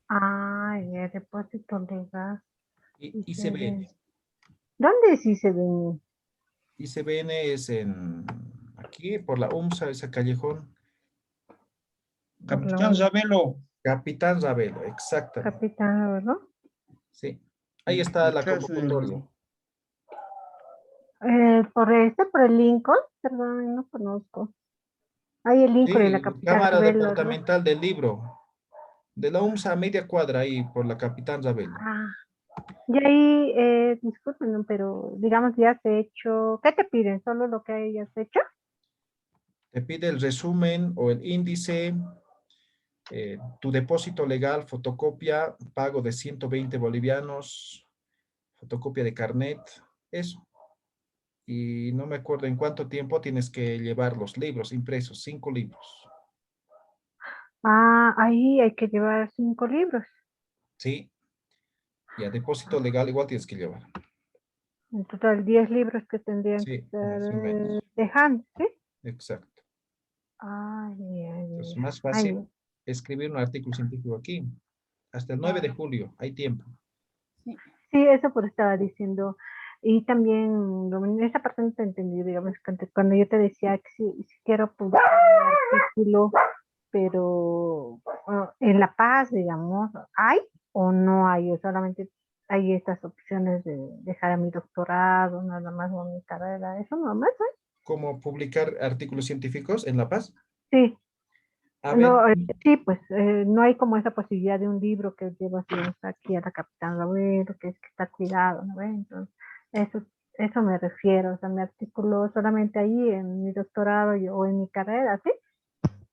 Ay, el depósito legal. ICBN. ¿Dónde sí se ven? ICBN es aquí, por la UMSA, ese callejón. Por la Capitán Zabelo, Capitán Ravelo, exactamente. Capitán, ¿no? Sí, ahí está la detrás convocatoria. Por el Lincoln, perdón, no conozco. Hay el Lincoln en la Sí, Capitán Cámara Rebelo, ¿no? Departamental del Libro, de la UMSA a media cuadra ahí por la Capitán Ravelo. Ah, y ahí, disculpen, ¿no? Pero digamos, ya has hecho, ¿qué te piden? ¿Solo lo que hayas hecho? Te pide el resumen o el índice, tu depósito legal, fotocopia, pago de 120 bolivianos, fotocopia de carnet, eso. Y no me acuerdo en cuánto tiempo tienes que llevar los libros impresos, 5 libros. Ah, ahí hay que llevar 5 libros. Sí, y a depósito legal igual tienes que llevar. En total, 10 libros que tendrían que Sí, estar más o menos. dejando, ¿sí? Exacto. Ay, ay, Entonces, más ay. fácil escribir un artículo científico aquí. Hasta el 9 de julio, hay tiempo. sí. Sí, eso por estaba diciendo. Y también, esa parte no te entendí, digamos, cuando yo te decía que si quiero publicar un artículo, pero en La Paz, digamos, ¿hay o no hay? O solamente hay estas opciones de dejar a mi doctorado, nada más o mi carrera, eso no más, ¿eh? ¿Cómo publicar artículos científicos en La Paz? Sí, A No, ver, sí, pues no hay como esa posibilidad de un libro que llevas digamos, aquí a la Capitán Abuelo, que está cuidado, ¿no ve? Entonces, eso, eso me refiero, o sea, me articulo solamente ahí en mi doctorado o en mi carrera, ¿sí?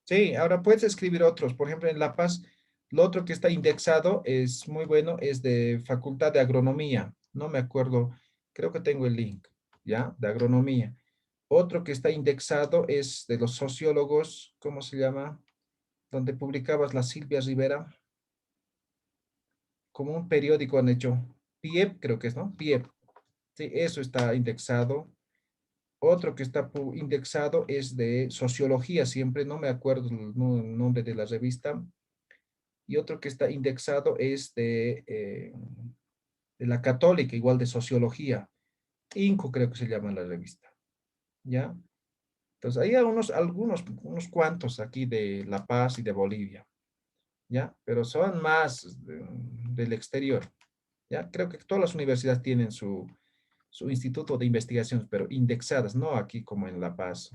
sí, ahora puedes escribir otros. Por ejemplo, en La Paz, lo otro que está indexado es muy bueno, es de Facultad de Agronomía. No me acuerdo, creo que tengo el link, ¿ya? De agronomía. Otro que está indexado es de los sociólogos, ¿cómo se llama? Donde publicabas la Silvia Rivera, como un periódico han hecho. PIEP, creo que es, ¿no? PIEP. Sí, eso está indexado. Otro que está indexado es de sociología, siempre no me acuerdo el nombre de la revista. Y otro que está indexado es de la Católica, igual de sociología. INCO creo que se llama la revista. ¿Ya? Entonces, hay unos cuantos aquí de La Paz y de Bolivia. ¿Ya? Pero son más del exterior. ¿Ya? Creo que todas las universidades tienen su instituto de investigación, pero indexadas, no aquí como en La Paz.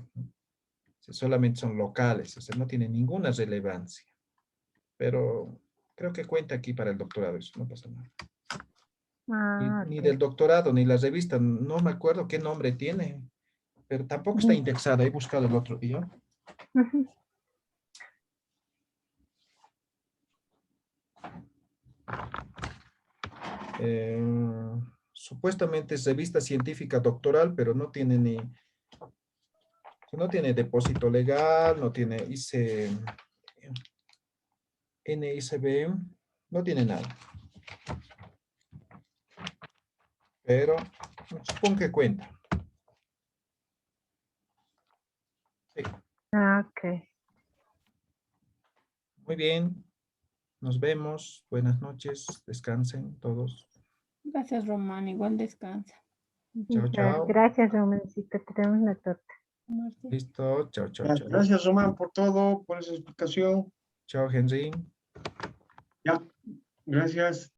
Solamente son locales, o sea, no tienen ninguna relevancia. Pero creo que cuenta aquí para el doctorado, eso no pasa nada. Ah, Ni ok. del doctorado, ni la revista, no me acuerdo qué nombre tiene, pero tampoco está Ujú, indexada. He buscado el otro día. ujú. Eh, Supuestamente es revista científica doctoral, pero no tiene depósito legal, no tiene NICB, no tiene nada. Pero supongo que cuenta. Sí. Ah, ok. Muy bien, nos vemos. Buenas noches, descansen todos. Gracias, Román. Igual descansa. Chao, Ya, chao. gracias, Romancito. Te tenemos una torta. Marce. Listo, chao, chao, Ya, chao. gracias, Román, por todo, por esa explicación. Chao, Henry. Ya, gracias.